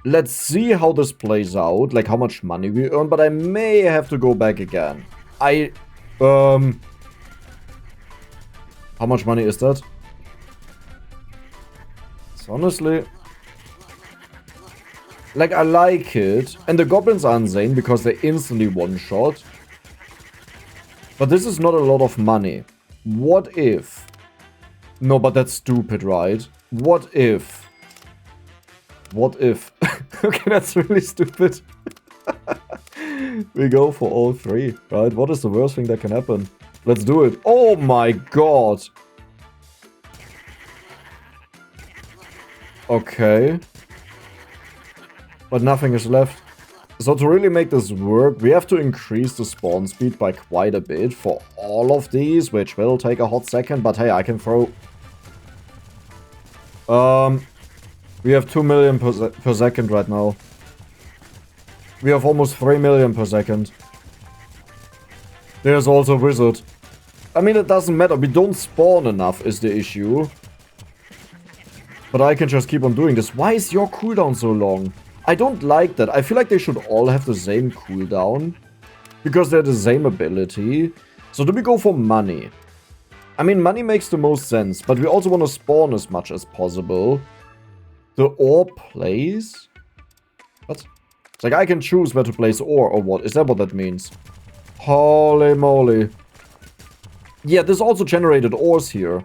Let's see how this plays out. Like, how much money we earn. But I may have to go back again. How much money is that? It's honestly... Like, I like it. And the goblins are insane because they instantly one-shot. But this is not a lot of money. What if... No, but that's stupid, right? What if... What if... Okay, that's really stupid. We go for all three, right? What is the worst thing that can happen? Let's do it. Oh my god. Okay. But nothing is left. So to really make this work, we have to increase the spawn speed by quite a bit for all of these, which will take a hot second, but hey, I can throw... We have 2 million per second right now. We have almost 3 million per second. There's also a wizard. I mean, it doesn't matter. We don't spawn enough is the issue. But I can just keep on doing this. Why is your cooldown so long? I don't like that. I feel like they should all have the same cooldown. Because they're the same ability. So do we go for money? I mean, money makes the most sense. But we also want to spawn as much as possible. The ore place? What? It's like I can choose where to place ore or what? Is that what that means? Holy moly. Yeah, this also generated ores here.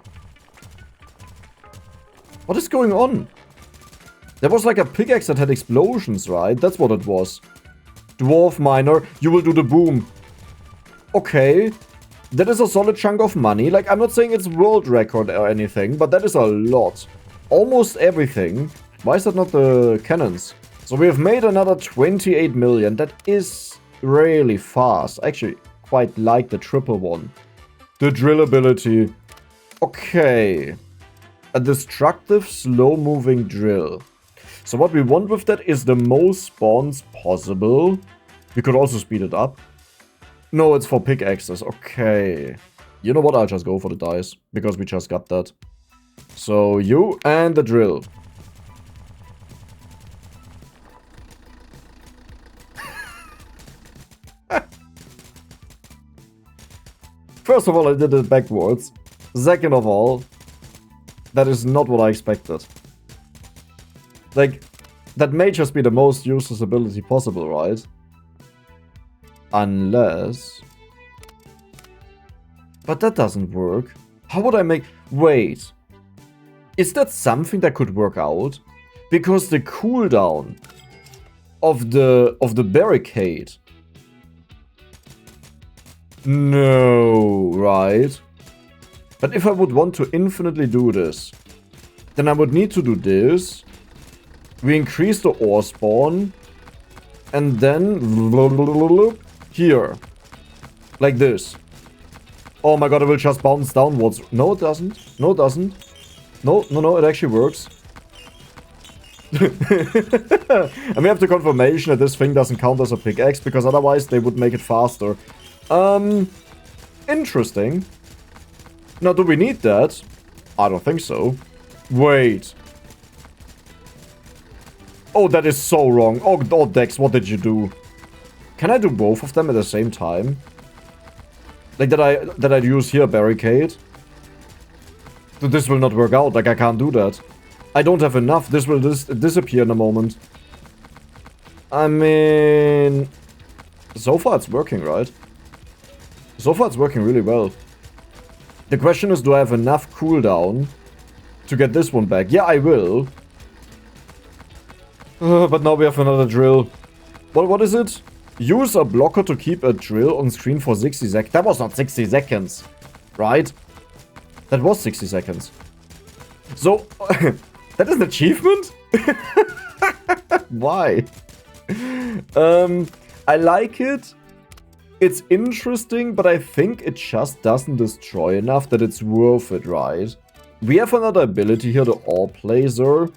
What is going on? There was like a pickaxe that had explosions, right? That's what it was. Dwarf miner, you will do the boom. Okay. That is a solid chunk of money. Like, I'm not saying it's world record or anything, but that is a lot. Almost everything. Why is that not the cannons? So we have made another 28 million. That is really fast. I actually quite like the triple one. The drill ability. Okay. A destructive, slow-moving drill. So what we want with that is the most spawns possible. We could also speed it up. No, it's for pickaxes. Okay. You know what? I'll just go for the dice. Because we just got that. So you and the drill. First of all, I did it backwards. Second of all, that is not what I expected. Like, that may just be the most useless ability possible, right? Unless... But that doesn't work. How would I make... Wait. Is that something that could work out? Because the cooldown of the barricade... No, right? But if I would want to infinitely do this, then I would need to do this. We increase the ore spawn. And then... Here. Like this. Oh my god, it will just bounce downwards. No, it doesn't. No, it doesn't. No, no, no, it actually works. And we have the confirmation that this thing doesn't count as a pickaxe, because otherwise they would make it faster. Interesting. Now, do we need that? I don't think so. Wait. Oh, that is so wrong. Oh, Dex, what did you do? Can I do both of them at the same time? Like, that I'd use here barricade? This will not work out. Like, I can't do that. I don't have enough. This will disappear in a moment. I mean... So far it's working, right? So far it's working really well. The question is, do I have enough cooldown to get this one back? Yeah, I will. But now we have another drill. What is it? Use a blocker to keep a drill on screen for 60 seconds. That was not 60 seconds, right? That was 60 seconds. So, that is an achievement? Why? I like it. It's interesting, but I think it just doesn't destroy enough that it's worth it, right? We have another ability here, the ore placer.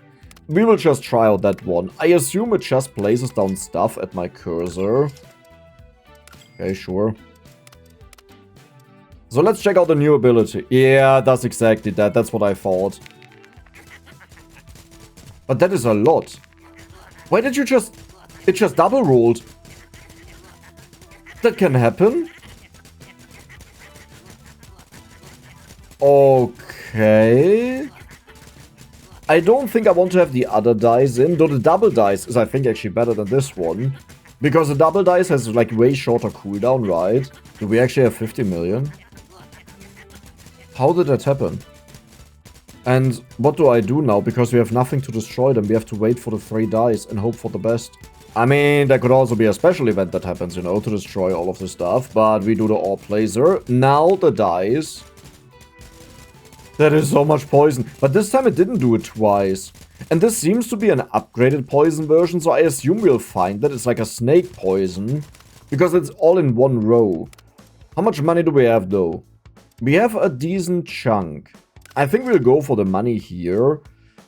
We will just try out that one. I assume it just places down stuff at my cursor. Okay, sure. So let's check out the new ability. Yeah, that's exactly that. That's what I thought. But that is a lot. Why did you just... It just double rolled. That can happen. Okay. I don't think I want to have the other dice in, though the double dice is, I think, actually better than this one. Because the double dice has, like, way shorter cooldown, right? Do we actually have 50 million? How did that happen? And what do I do now? Because we have nothing to destroy them. We have to wait for the 3 dice and hope for the best. I mean, there could also be a special event that happens, you know, to destroy all of this stuff. But we do the orb laser. Now the dice. That is so much poison. But this time it didn't do it twice. And this seems to be an upgraded poison version. So I assume we'll find that it's like a snake poison. Because it's all in one row. How much money do we have though? We have a decent chunk. I think we'll go for the money here.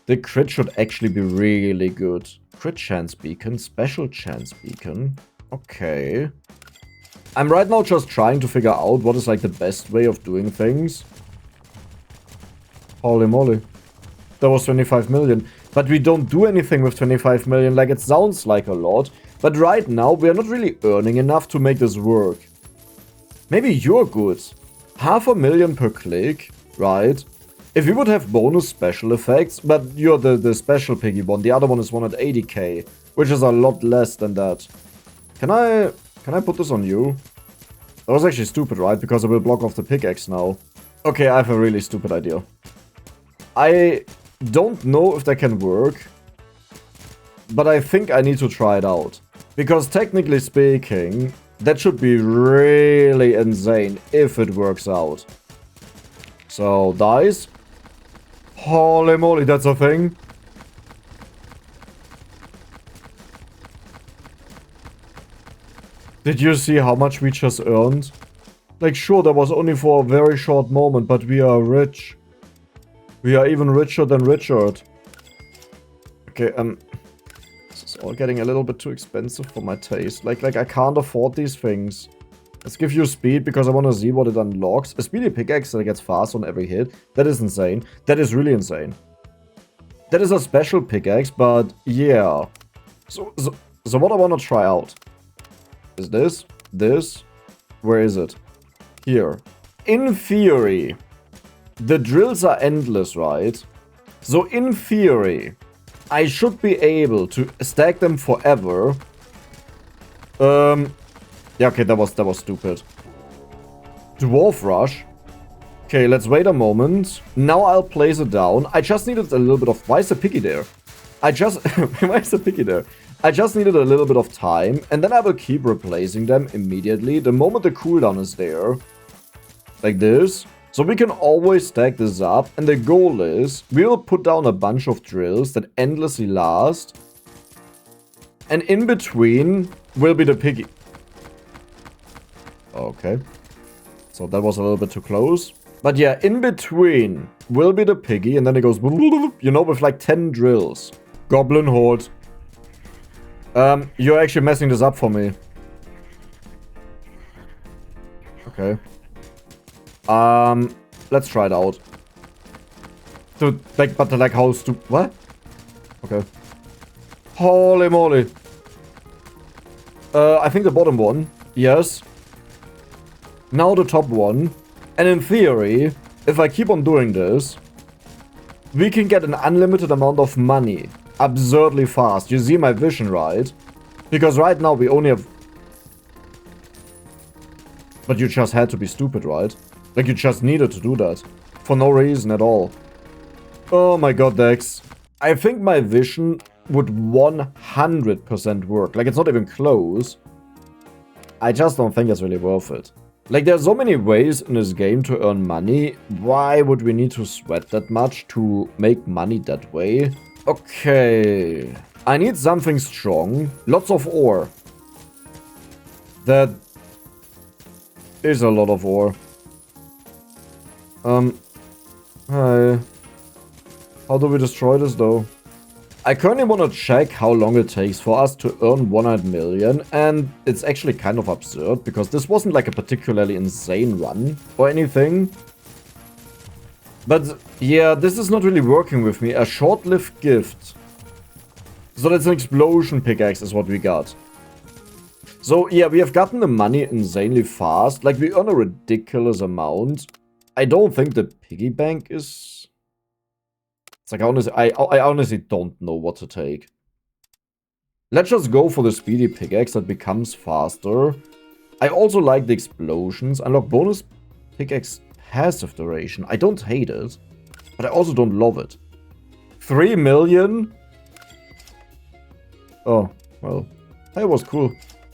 The crit should actually be really good. Crit chance beacon, special chance beacon. Okay. I'm right now just trying to figure out what is like the best way of doing things. Holy moly. That was 25 million. But we don't do anything with 25 million. Like, it sounds like a lot. But right now, we are not really earning enough to make this work. Maybe you're good. 500,000 per click, right? If we would have bonus special effects, but you're the special piggy one. The other one is 180k, which is a lot less than that. Can I put this on you? That was actually stupid, right? Because I will block off the pickaxe now. Okay, I have a really stupid idea. I don't know if that can work, but I think I need to try it out. Because technically speaking, that should be really insane if it works out. So, dice. Holy moly, that's a thing. Did you see how much we just earned? Like, sure, that was only for a very short moment, but we are rich. We are even richer than Richard. Okay, this is all getting a little bit too expensive for my taste. Like I can't afford these things. Let's give you speed because I want to see what it unlocks. A speedy pickaxe that gets fast on every hit. That is insane. That is really insane. That is a special pickaxe, but yeah. So what I want to try out is this. Where is it? Here. In theory, the drills are endless, right? So in theory, I should be able to stack them forever. Yeah, okay, that was stupid. Dwarf Rush. Okay, let's wait a moment. Now I'll place it down. I just needed a little bit of... Why is the piggy there? Why is the piggy there? I just needed a little bit of time, and then I will keep replacing them immediately the moment the cooldown is there. Like this. So we can always stack this up, and the goal is we will put down a bunch of drills that endlessly last. And in between will be the piggy. Okay. So that was a little bit too close. But yeah, in between will be the piggy, and then it goes, you know, with like 10 drills. Goblin Horde. You're actually messing this up for me. Okay. Let's try it out. So, like, but like how stupid... What? Okay. Holy moly. I think the bottom one. Yes. Now the top one. And in theory, if I keep on doing this, we can get an unlimited amount of money. Absurdly fast. You see my vision, right? Because right now we only have... But you just had to be stupid, right? Like, you just needed to do that. For no reason at all. Oh my god, Dex. I think my vision would 100% work. Like, it's not even close. I just don't think it's really worth it. Like, there are so many ways in this game to earn money. Why would we need to sweat that much to make money that way? Okay. I need something strong. Lots of ore. That is a lot of ore. Hi. How do we destroy this though? I currently want to check how long it takes for us to earn 100 million, and it's actually kind of absurd because this wasn't like a particularly insane run or anything. But yeah, this is not really working with me. A short-lived gift. So that's an explosion pickaxe is what we got. So yeah, we have gotten the money insanely fast. Like, we earn a ridiculous amount. I don't think the piggy bank is It's like, honestly, I honestly don't know what to take. Let's just go for the speedy pickaxe that becomes faster. I also like the explosions. Unlock bonus pickaxe passive duration. I don't hate it, but I also don't love it. 3 million? Oh, well, it was cool,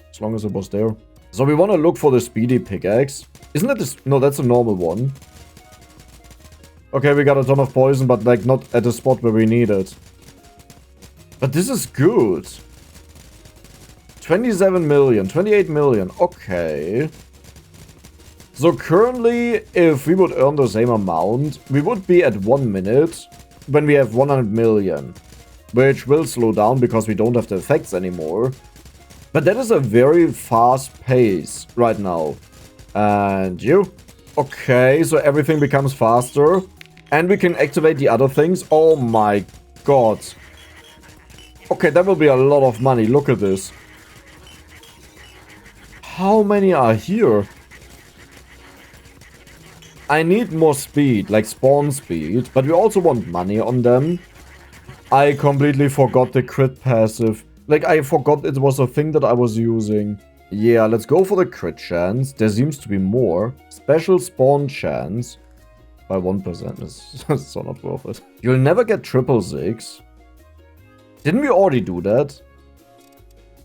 as long as it was there. So we want to look for the speedy pickaxe. Isn't that this? No, that's a normal one. Okay, we got a ton of poison, but like not at the spot where we need it. But this is good. 27 million, 28 million. Okay. So currently, if we would earn the same amount, we would be at 1 minute when we have 100 million. Which will slow down because we don't have the effects anymore. But that is a very fast pace right now. And you? Okay, so everything becomes faster. And we can activate the other things. Oh my god. Okay, that will be a lot of money. Look at this. How many are here? I need more speed, like spawn speed. But we also want money on them. I completely forgot the crit passive. Like, I forgot it was a thing that I was using. Yeah, let's go for the crit chance. There seems to be more. Special spawn chance. By 1%. It's so not worth it. You'll never get 666. Didn't we already do that?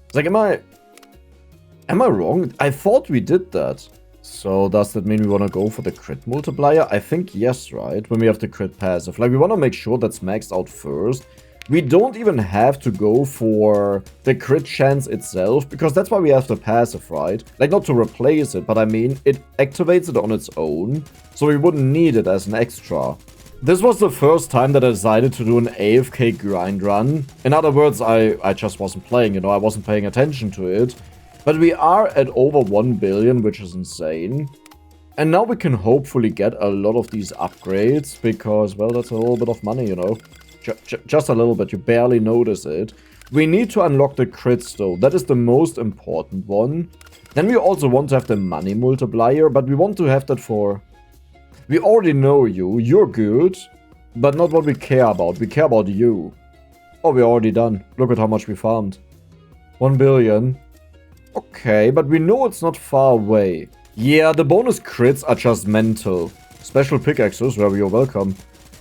It's like, am I wrong? I thought we did that. So does that mean we want to go for the crit multiplier? I think yes, right? When we have the crit passive. Like, we want to make sure that's maxed out first. We don't even have to go for the crit chance itself, because that's why we have the passive, right? Like, not to replace it, but I mean, it activates it on its own, so we wouldn't need it as an extra. This was the first time that I decided to do an AFK grind run. In other words, I just wasn't playing, you know, I wasn't paying attention to it. But we are at over 1 billion, which is insane. And now we can hopefully get a lot of these upgrades, because, well, that's a little bit of money, you know. Just a little bit, you barely notice it. We need to unlock the crits though, that is the most important one. Then we also want to have the money multiplier, but we want to have that for... We already know you, you're good, but not what we care about, we care about you. Oh, we're already done, look at how much we farmed. 1 billion. Okay, but we know it's not far away. Yeah, the bonus crits are just mental. Special pickaxes, where you're welcome.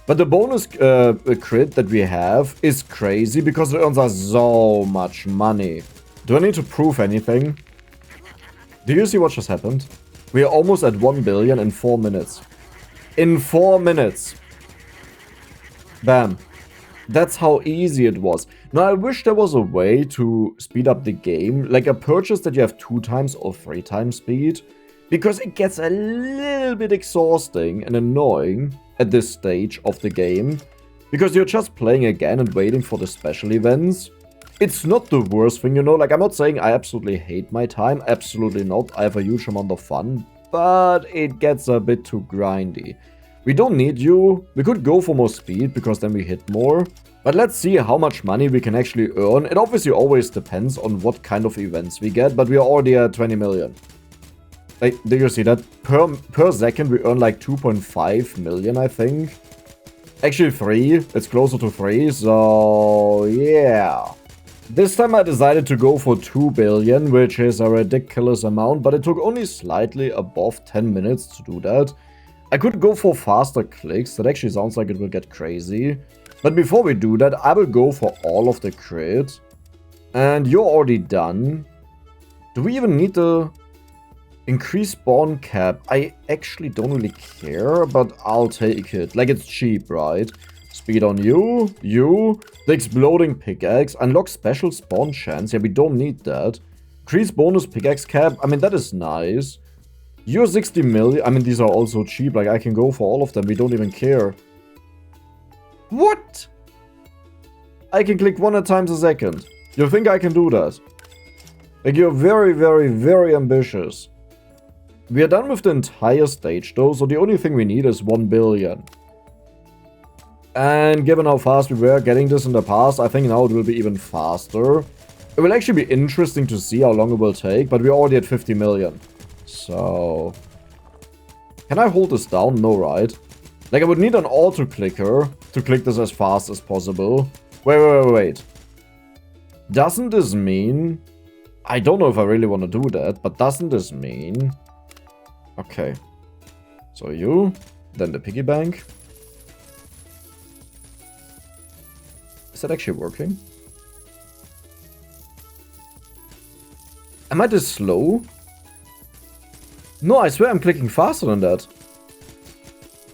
But the bonus crit that we have is crazy because it earns us so much money. Do I need to prove anything? Do you see what just happened? We are almost at 1 billion in 4 minutes. In 4 minutes. Bam. That's how easy it was. Now, I wish there was a way to speed up the game. Like a purchase that you have 2 times or 3 times speed. Because it gets a little bit exhausting and annoying at this stage of the game, because you're just playing again and waiting for the special events. It's not the worst thing, you know, like I'm not saying I absolutely hate my time, absolutely not, I have a huge amount of fun, but it gets a bit too grindy. We don't need you, we could go for more speed because then we hit more, but let's see how much money we can actually earn. It obviously always depends on what kind of events we get, but we are already at 20 million. Like, do you see that? Per second, we earn like 2.5 million, I think. Actually, 3. It's closer to 3, so yeah. This time I decided to go for 2 billion, which is a ridiculous amount, but it took only slightly above 10 minutes to do that. I could go for faster clicks, that actually sounds like it will get crazy. But before we do that, I will go for all of the crit. And you're already done. Do we even need the... Increase spawn cap? I actually don't really care, but I'll take it. Like, it's cheap, right? Speed on you, the exploding pickaxe, unlock special spawn chance. Yeah, we don't need that. Increase bonus pickaxe cap. I mean, that is nice. You're 60 million. I mean, these are also cheap. Like, I can go for all of them. We don't even care. What? I can click 100 times a second. You think I can do that? Like, you're very, very, very ambitious. We are done with the entire stage though, so the only thing we need is 1 billion. And given how fast we were getting this in the past, I think now it will be even faster. It will actually be interesting to see how long it will take, but we're already at 50 million. So... Can I hold this down? No, right? Like, I would need an auto-clicker to click this as fast as possible. Wait. Doesn't this mean... I don't know if I really want to do that, but doesn't this mean... Okay. So you, then the piggy bank. Is that actually working? Am I this slow? No, I swear I'm clicking faster than that.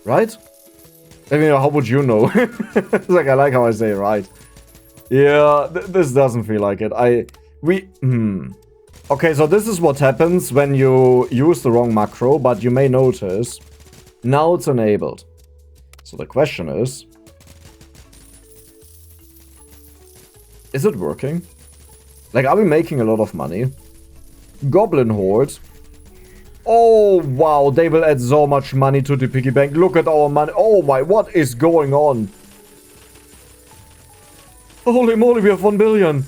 Right? I mean, how would you know? It's like, I like how I say right. Yeah, this doesn't feel like it. Okay, so this is what happens when you use the wrong macro, but you may notice now it's enabled. So the question is it working? Like, are we making a lot of money? Goblin Horde. Oh, wow, they will add so much money to the piggy bank. Look at our money. Oh my, what is going on? Holy moly, we have 1 billion.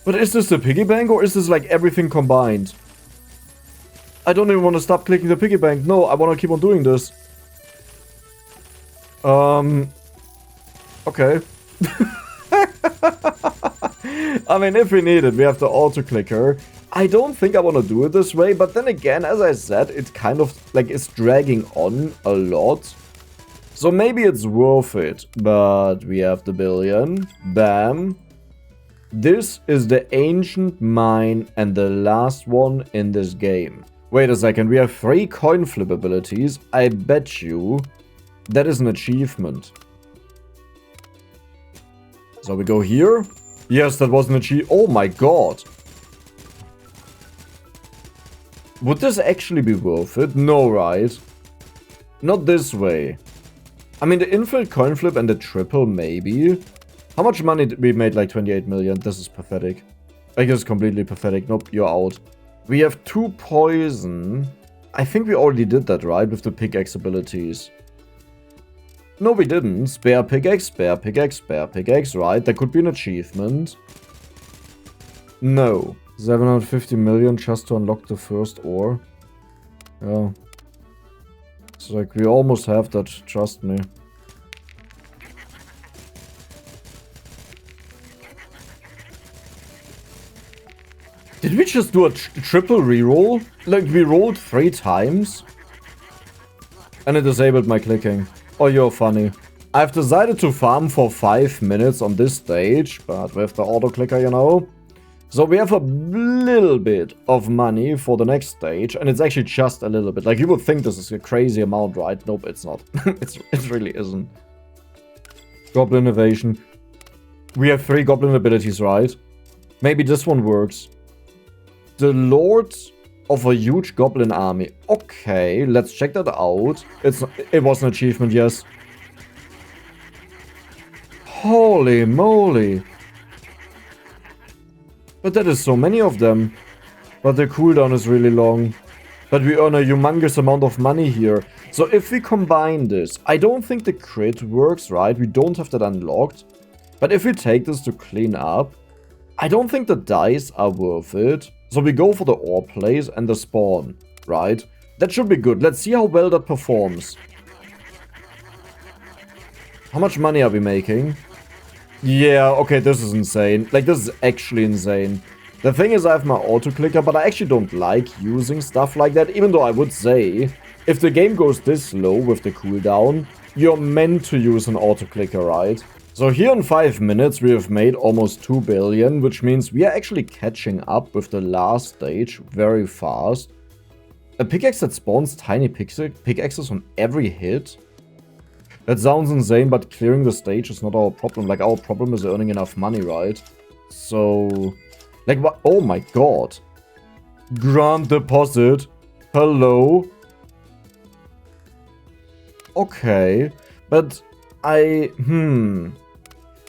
But is this the piggy bank or is this like everything combined? I don't even want to stop clicking the piggy bank. No, I want to keep on doing this. Okay. I mean, if we need it, we have the auto-clicker. I don't think I want to do it this way, but then again, as I said, it kind of, like, is dragging on a lot. So maybe it's worth it, but we have the billion. Bam. This is the ancient mine and the last one in this game. Wait a second, we have 3 coin flip abilities. I bet you that is an achievement. So we go here. Yes, that was an achievement. Oh my god. Would this actually be worth it? No, right? Not this way. I mean, the infinite coin flip and the triple, maybe. How much money did we made? Like 28 million. This is pathetic. I guess completely pathetic. Nope, you're out. We have 2 poison. I think we already did that, right? With the pickaxe abilities. No, we didn't. Spare pickaxe, spare pickaxe, spare pickaxe, right? That could be an achievement. No. 750 million just to unlock the first ore. Yeah. It's like we almost have that, trust me. Did we just do a triple reroll? Like, we rolled 3 times? And it disabled my clicking. Oh, you're funny. I've decided to farm for 5 minutes on this stage, but with the auto clicker, you know. So we have a little bit of money for the next stage, and it's actually just a little bit. Like, you would think this is a crazy amount, right? Nope, it's not. It really isn't. Goblin evasion. We have 3 goblin abilities, right? Maybe this one works. The Lord of a huge goblin army. Okay, let's check that out. It was an achievement, yes. Holy moly. But that is so many of them. But the cooldown is really long. But we earn a humongous amount of money here. So if we combine this, I don't think the crit works, right? We don't have that unlocked. But if we take this to clean up, I don't think the dice are worth it. So we go for the ore place and the spawn, right? That should be good. Let's see how well that performs. How much money are we making? Yeah, okay, this is insane. Like, this is actually insane. The thing is, I have my auto-clicker, but I actually don't like using stuff like that. Even though I would say, if the game goes this slow with the cooldown, you're meant to use an auto-clicker, right? So here in 5 minutes, we have made almost 2 billion, which means we are actually catching up with the last stage very fast. A pickaxe that spawns tiny pickaxes on every hit? That sounds insane, but clearing the stage is not our problem. Like, our problem is earning enough money, right? So, like, what? Oh my god. Grant deposit. Hello. Okay. But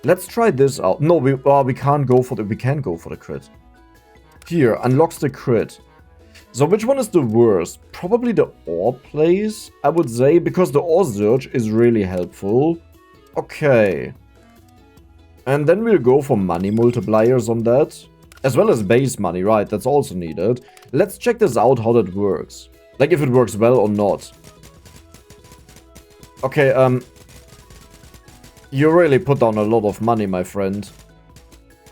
let's try this out. No, we can't go for we can go for the crit. Here, unlocks the crit. So which one is the worst? Probably the ore place, I would say, because the ore search is really helpful. Okay. And then we'll go for money multipliers on that. As well as base money, right? That's also needed. Let's check this out, how that works. Like, if it works well or not. Okay, you really put down a lot of money, my friend.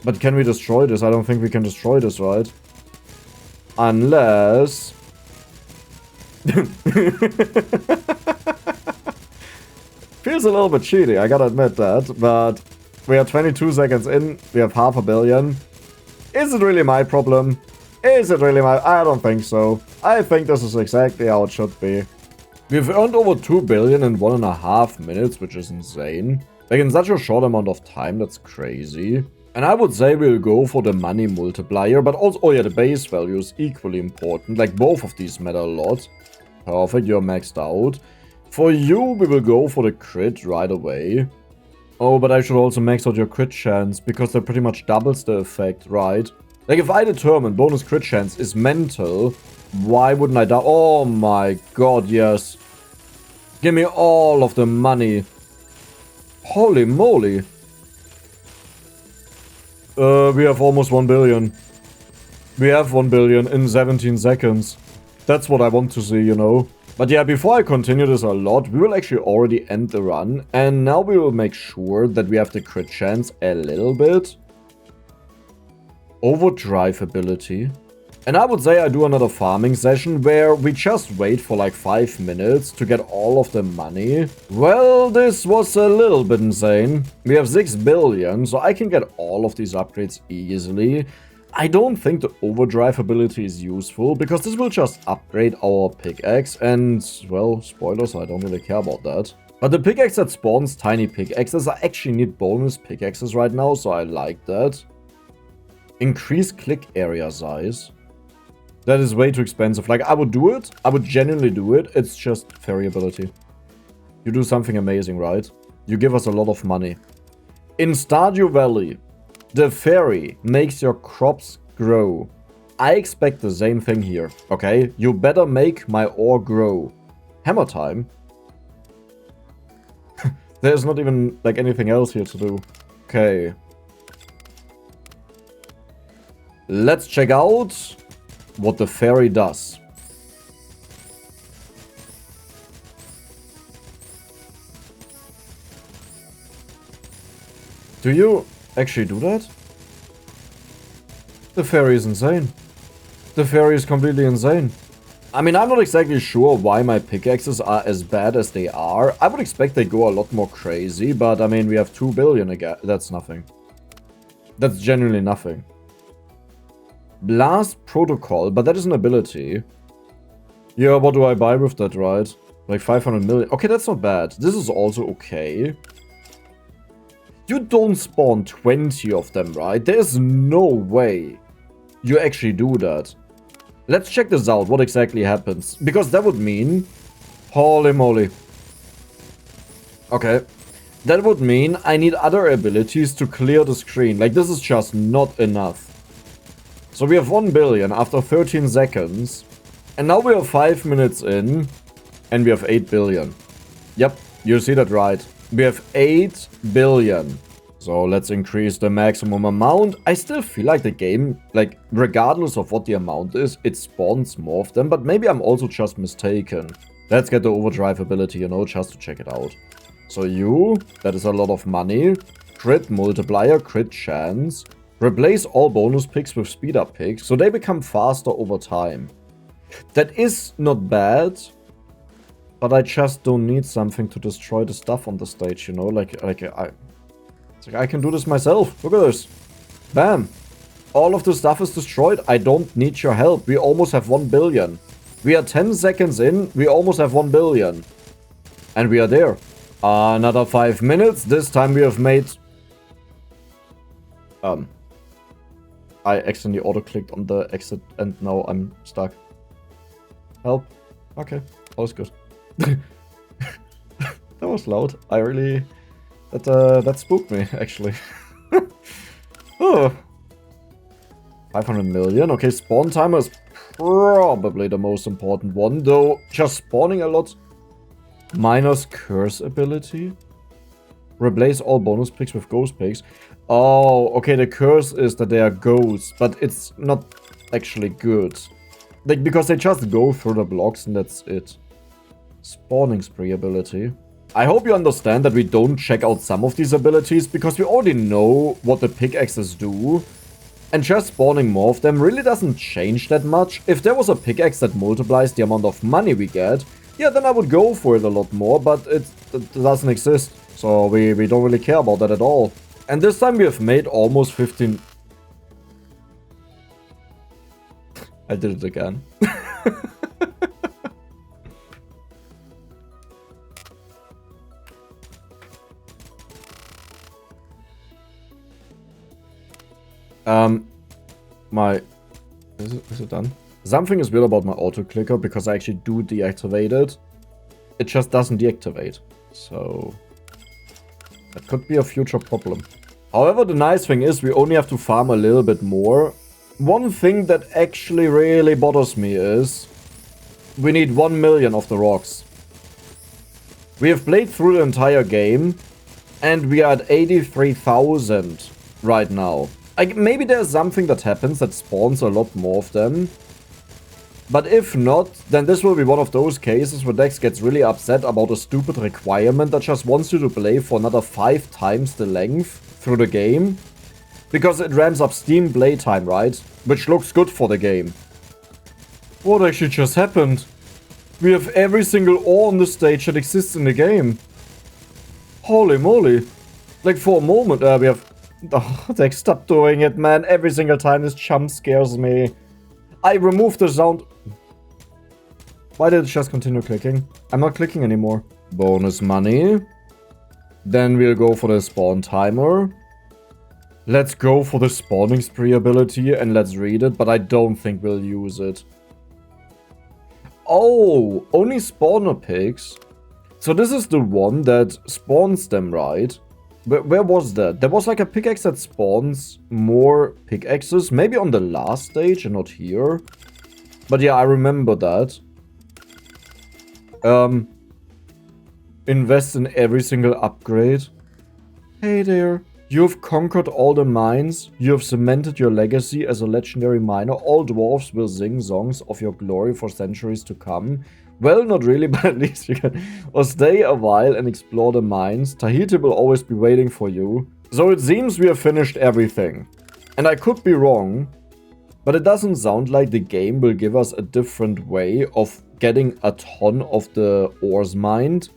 But can we destroy this? I don't think we can destroy this, right? Unless... Feels a little bit cheaty, I gotta admit that. But we are 22 seconds in. We have $500 million. Is it really my problem? Is it really my... I don't think so. I think this is exactly how it should be. We've earned over 2 billion in 1.5 minutes, which is insane. Like, in such a short amount of time, that's crazy. And I would say we'll go for the money multiplier, but also... Oh yeah, the base value is equally important. Like, both of these matter a lot. Perfect, you're maxed out. For you, we will go for the crit right away. Oh, but I should also max out your crit chance, because that pretty much doubles the effect, right? Like, if I determine bonus crit chance is mental, why wouldn't I die? Oh my god, yes. Give me all of the money. Holy moly. We have almost 1 billion. We have 1 billion in 17 seconds. That's what I want to see, you know. But yeah, before I continue this a lot, we will actually already end the run. And now we will make sure that we have the crit chance a little bit. Overdrive ability. And I would say I do another farming session where we just wait for like 5 minutes to get all of the money. Well, this was a little bit insane. We have 6 billion, so I can get all of these upgrades easily. I don't think the overdrive ability is useful, because this will just upgrade our pickaxe, and, well, spoilers, I don't really care about that. But the pickaxe that spawns tiny pickaxes, I actually need bonus pickaxes right now, so I like that. Increase click area size. That is way too expensive. Like, I would do it. I would genuinely do it. It's just variability. You do something amazing, right? You give us a lot of money. In Stardew Valley, the fairy makes your crops grow. I expect the same thing here, okay? You better make my ore grow. Hammer time. There's not even, like, anything else here to do. Okay. Let's check out what the fairy does. Do you actually do that? The fairy is insane. The fairy is completely insane. I mean, I'm not exactly sure why my pickaxes are as bad as they are. I would expect they go a lot more crazy, but I mean, we have 2 billion again. That's nothing. That's genuinely nothing. Blast Protocol, but that is an ability. Yeah, what do I buy with that, right? Like 500 million. Okay, that's not bad. This is also okay. You don't spawn 20 of them, right? There's no way you actually do that. Let's check this out, what exactly happens. Because that would mean... Holy moly. Okay. That would mean I need other abilities to clear the screen. Like, this is just not enough. So we have 1 billion after 13 seconds. And now we are 5 minutes in. And we have 8 billion. Yep, you see that right. We have 8 billion. So let's increase the maximum amount. I still feel like the game, like, regardless of what the amount is, it spawns more of them. But maybe I'm also just mistaken. Let's get the overdrive ability, you know, just to check it out. So that is a lot of money. Crit multiplier, crit chance. Replace all bonus picks with speed up picks, so they become faster over time. That is not bad, but I just don't need something to destroy the stuff on the stage, you know? Like I can do this myself. Look at this. Bam. All of the stuff is destroyed. I don't need your help. We almost have 1 billion. We are 10 seconds in. We almost have 1 billion. And we are there. Another 5 minutes. This time we have made... I accidentally auto-clicked on the exit and now I'm stuck. Help. Okay. All's good. That was loud. I really... That spooked me, actually. Oh. 500 million. Okay, spawn timer is probably the most important one, though just spawning a lot. Minus curse ability. Replace all bonus picks with ghost picks. Oh, okay, the curse is that they are ghosts, but it's not actually good. Like, because they just go through the blocks and that's it. Spawning spree ability. I hope you understand that we don't check out some of these abilities because we already know what the pickaxes do. And just spawning more of them really doesn't change that much. If there was a pickaxe that multiplies the amount of money we get, yeah, then I would go for it a lot more, but it doesn't exist. So we don't really care about that at all. And this time we have made almost 15... I did it again. Is it done? Something is weird about my auto clicker because I actually do deactivate it. It just doesn't deactivate. So that could be a future problem. However, the nice thing is we only have to farm a little bit more. One thing that actually really bothers me is we need 1 million of the rocks. We have played through the entire game and we are at 83,000 right now. Like, maybe there's something that happens that spawns a lot more of them. But if not, then this will be one of those cases where Dex gets really upset about a stupid requirement that just wants you to play for another 5 times the length through the game. Because it ramps up Steam playtime, right? Which looks good for the game. What actually just happened? We have every single ore on the stage that exists in the game. Holy moly. Like, for a moment, we have... Oh, Dex, stop doing it, man. Every single time this jump scares me. I removed the sound. Why did it just continue clicking? I'm not clicking anymore. Bonus money. Then we'll go for the spawn timer. Let's go for the spawning spree ability and let's read it, but I don't think we'll use it. Oh, only spawner picks. So this is the one that spawns them, right? Where was that? There was like a pickaxe that spawns more pickaxes. Maybe on the last stage and not here. But yeah, I remember that. Invest in every single upgrade. Hey there. You have conquered all the mines. You have cemented your legacy as a legendary miner. All dwarves will sing songs of your glory for centuries to come. Well, not really, but at least you can. Or stay a while and explore the mines. Tahiti will always be waiting for you. So it seems we have finished everything. And I could be wrong, but it doesn't sound like the game will give us a different way of getting a ton of the ores mined.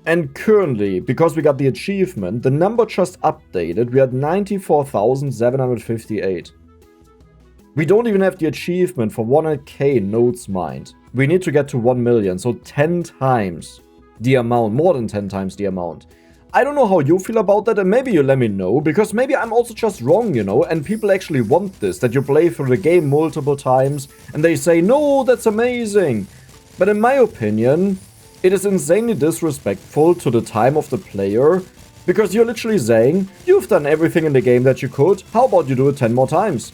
And currently, because we got the achievement, the number just updated. We had 94,758. We don't even have the achievement for 100k nodes mined. We need to get to 1 million, so 10 times the amount, more than 10 times the amount. I don't know how you feel about that, and maybe you let me know, because maybe I'm also just wrong, you know, and people actually want this, that you play through the game multiple times, and they say, no, that's amazing. But in my opinion, it is insanely disrespectful to the time of the player, because you're literally saying, you've done everything in the game that you could, how about you do it 10 more times?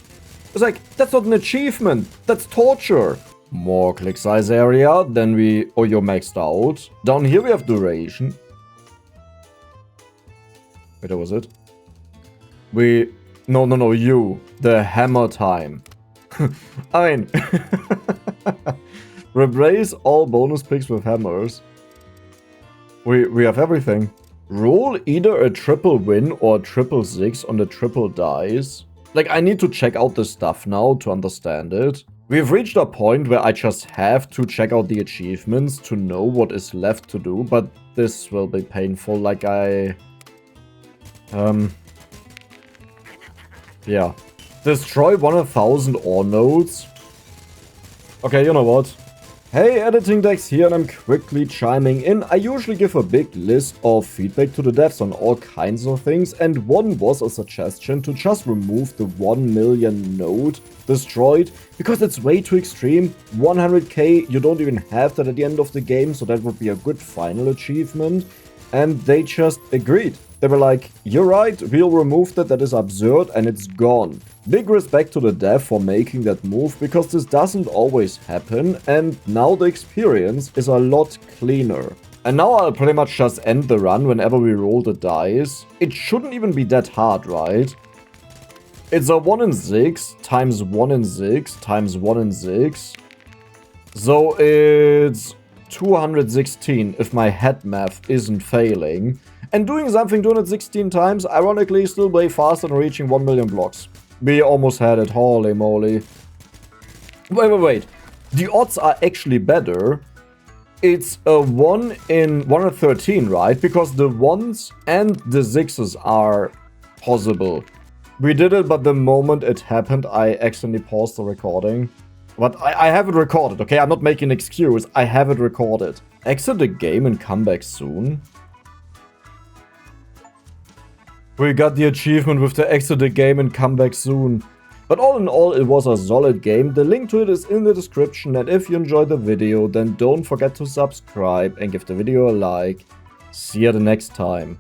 It's like, that's not an achievement, that's torture. More click size area, then we... Oh, you're maxed out. Down here we have duration. Wait, that was it? No, you. The hammer time. I mean... Replace all bonus picks with hammers. We have everything. Roll either a triple win or a triple 6 on the triple dice. Like, I need to check out this stuff now to understand it. We've reached a point where I just have to check out the achievements to know what is left to do, but this will be painful, like yeah. Destroy 1,000 ore nodes. Okay, you know what? Hey, Editing Dex here, and I'm quickly chiming in. I usually give a big list of feedback to the devs on all kinds of things, and one was a suggestion to just remove the 1 million node destroyed, because it's way too extreme. 100k, you don't even have that at the end of the game, so that would be a good final achievement. And they just agreed. They were like, you're right, we'll remove that is absurd, and it's gone. Big respect to the dev for making that move, because this doesn't always happen, and now the experience is a lot cleaner. And now I'll pretty much just end the run whenever we roll the dice. It shouldn't even be that hard, right? It's a 1 in 6 times 1 in 6 times 1 in 6. So it's 216 if my head math isn't failing. And doing something 216 times, ironically, still way faster than reaching 1 million blocks. We almost had it, holy moly. Wait. The odds are actually better. It's a 1 in 113, right? Because the 1s and the 6s are possible. We did it, but the moment it happened, I accidentally paused the recording. But I have it recorded, okay? I'm not making an excuse. I have it recorded. Exit the game and come back soon. We got the achievement with the exit the game and come back soon. But all in all, it was a solid game. The link to it is in the description. And if you enjoyed the video, then don't forget to subscribe and give the video a like. See you the next time.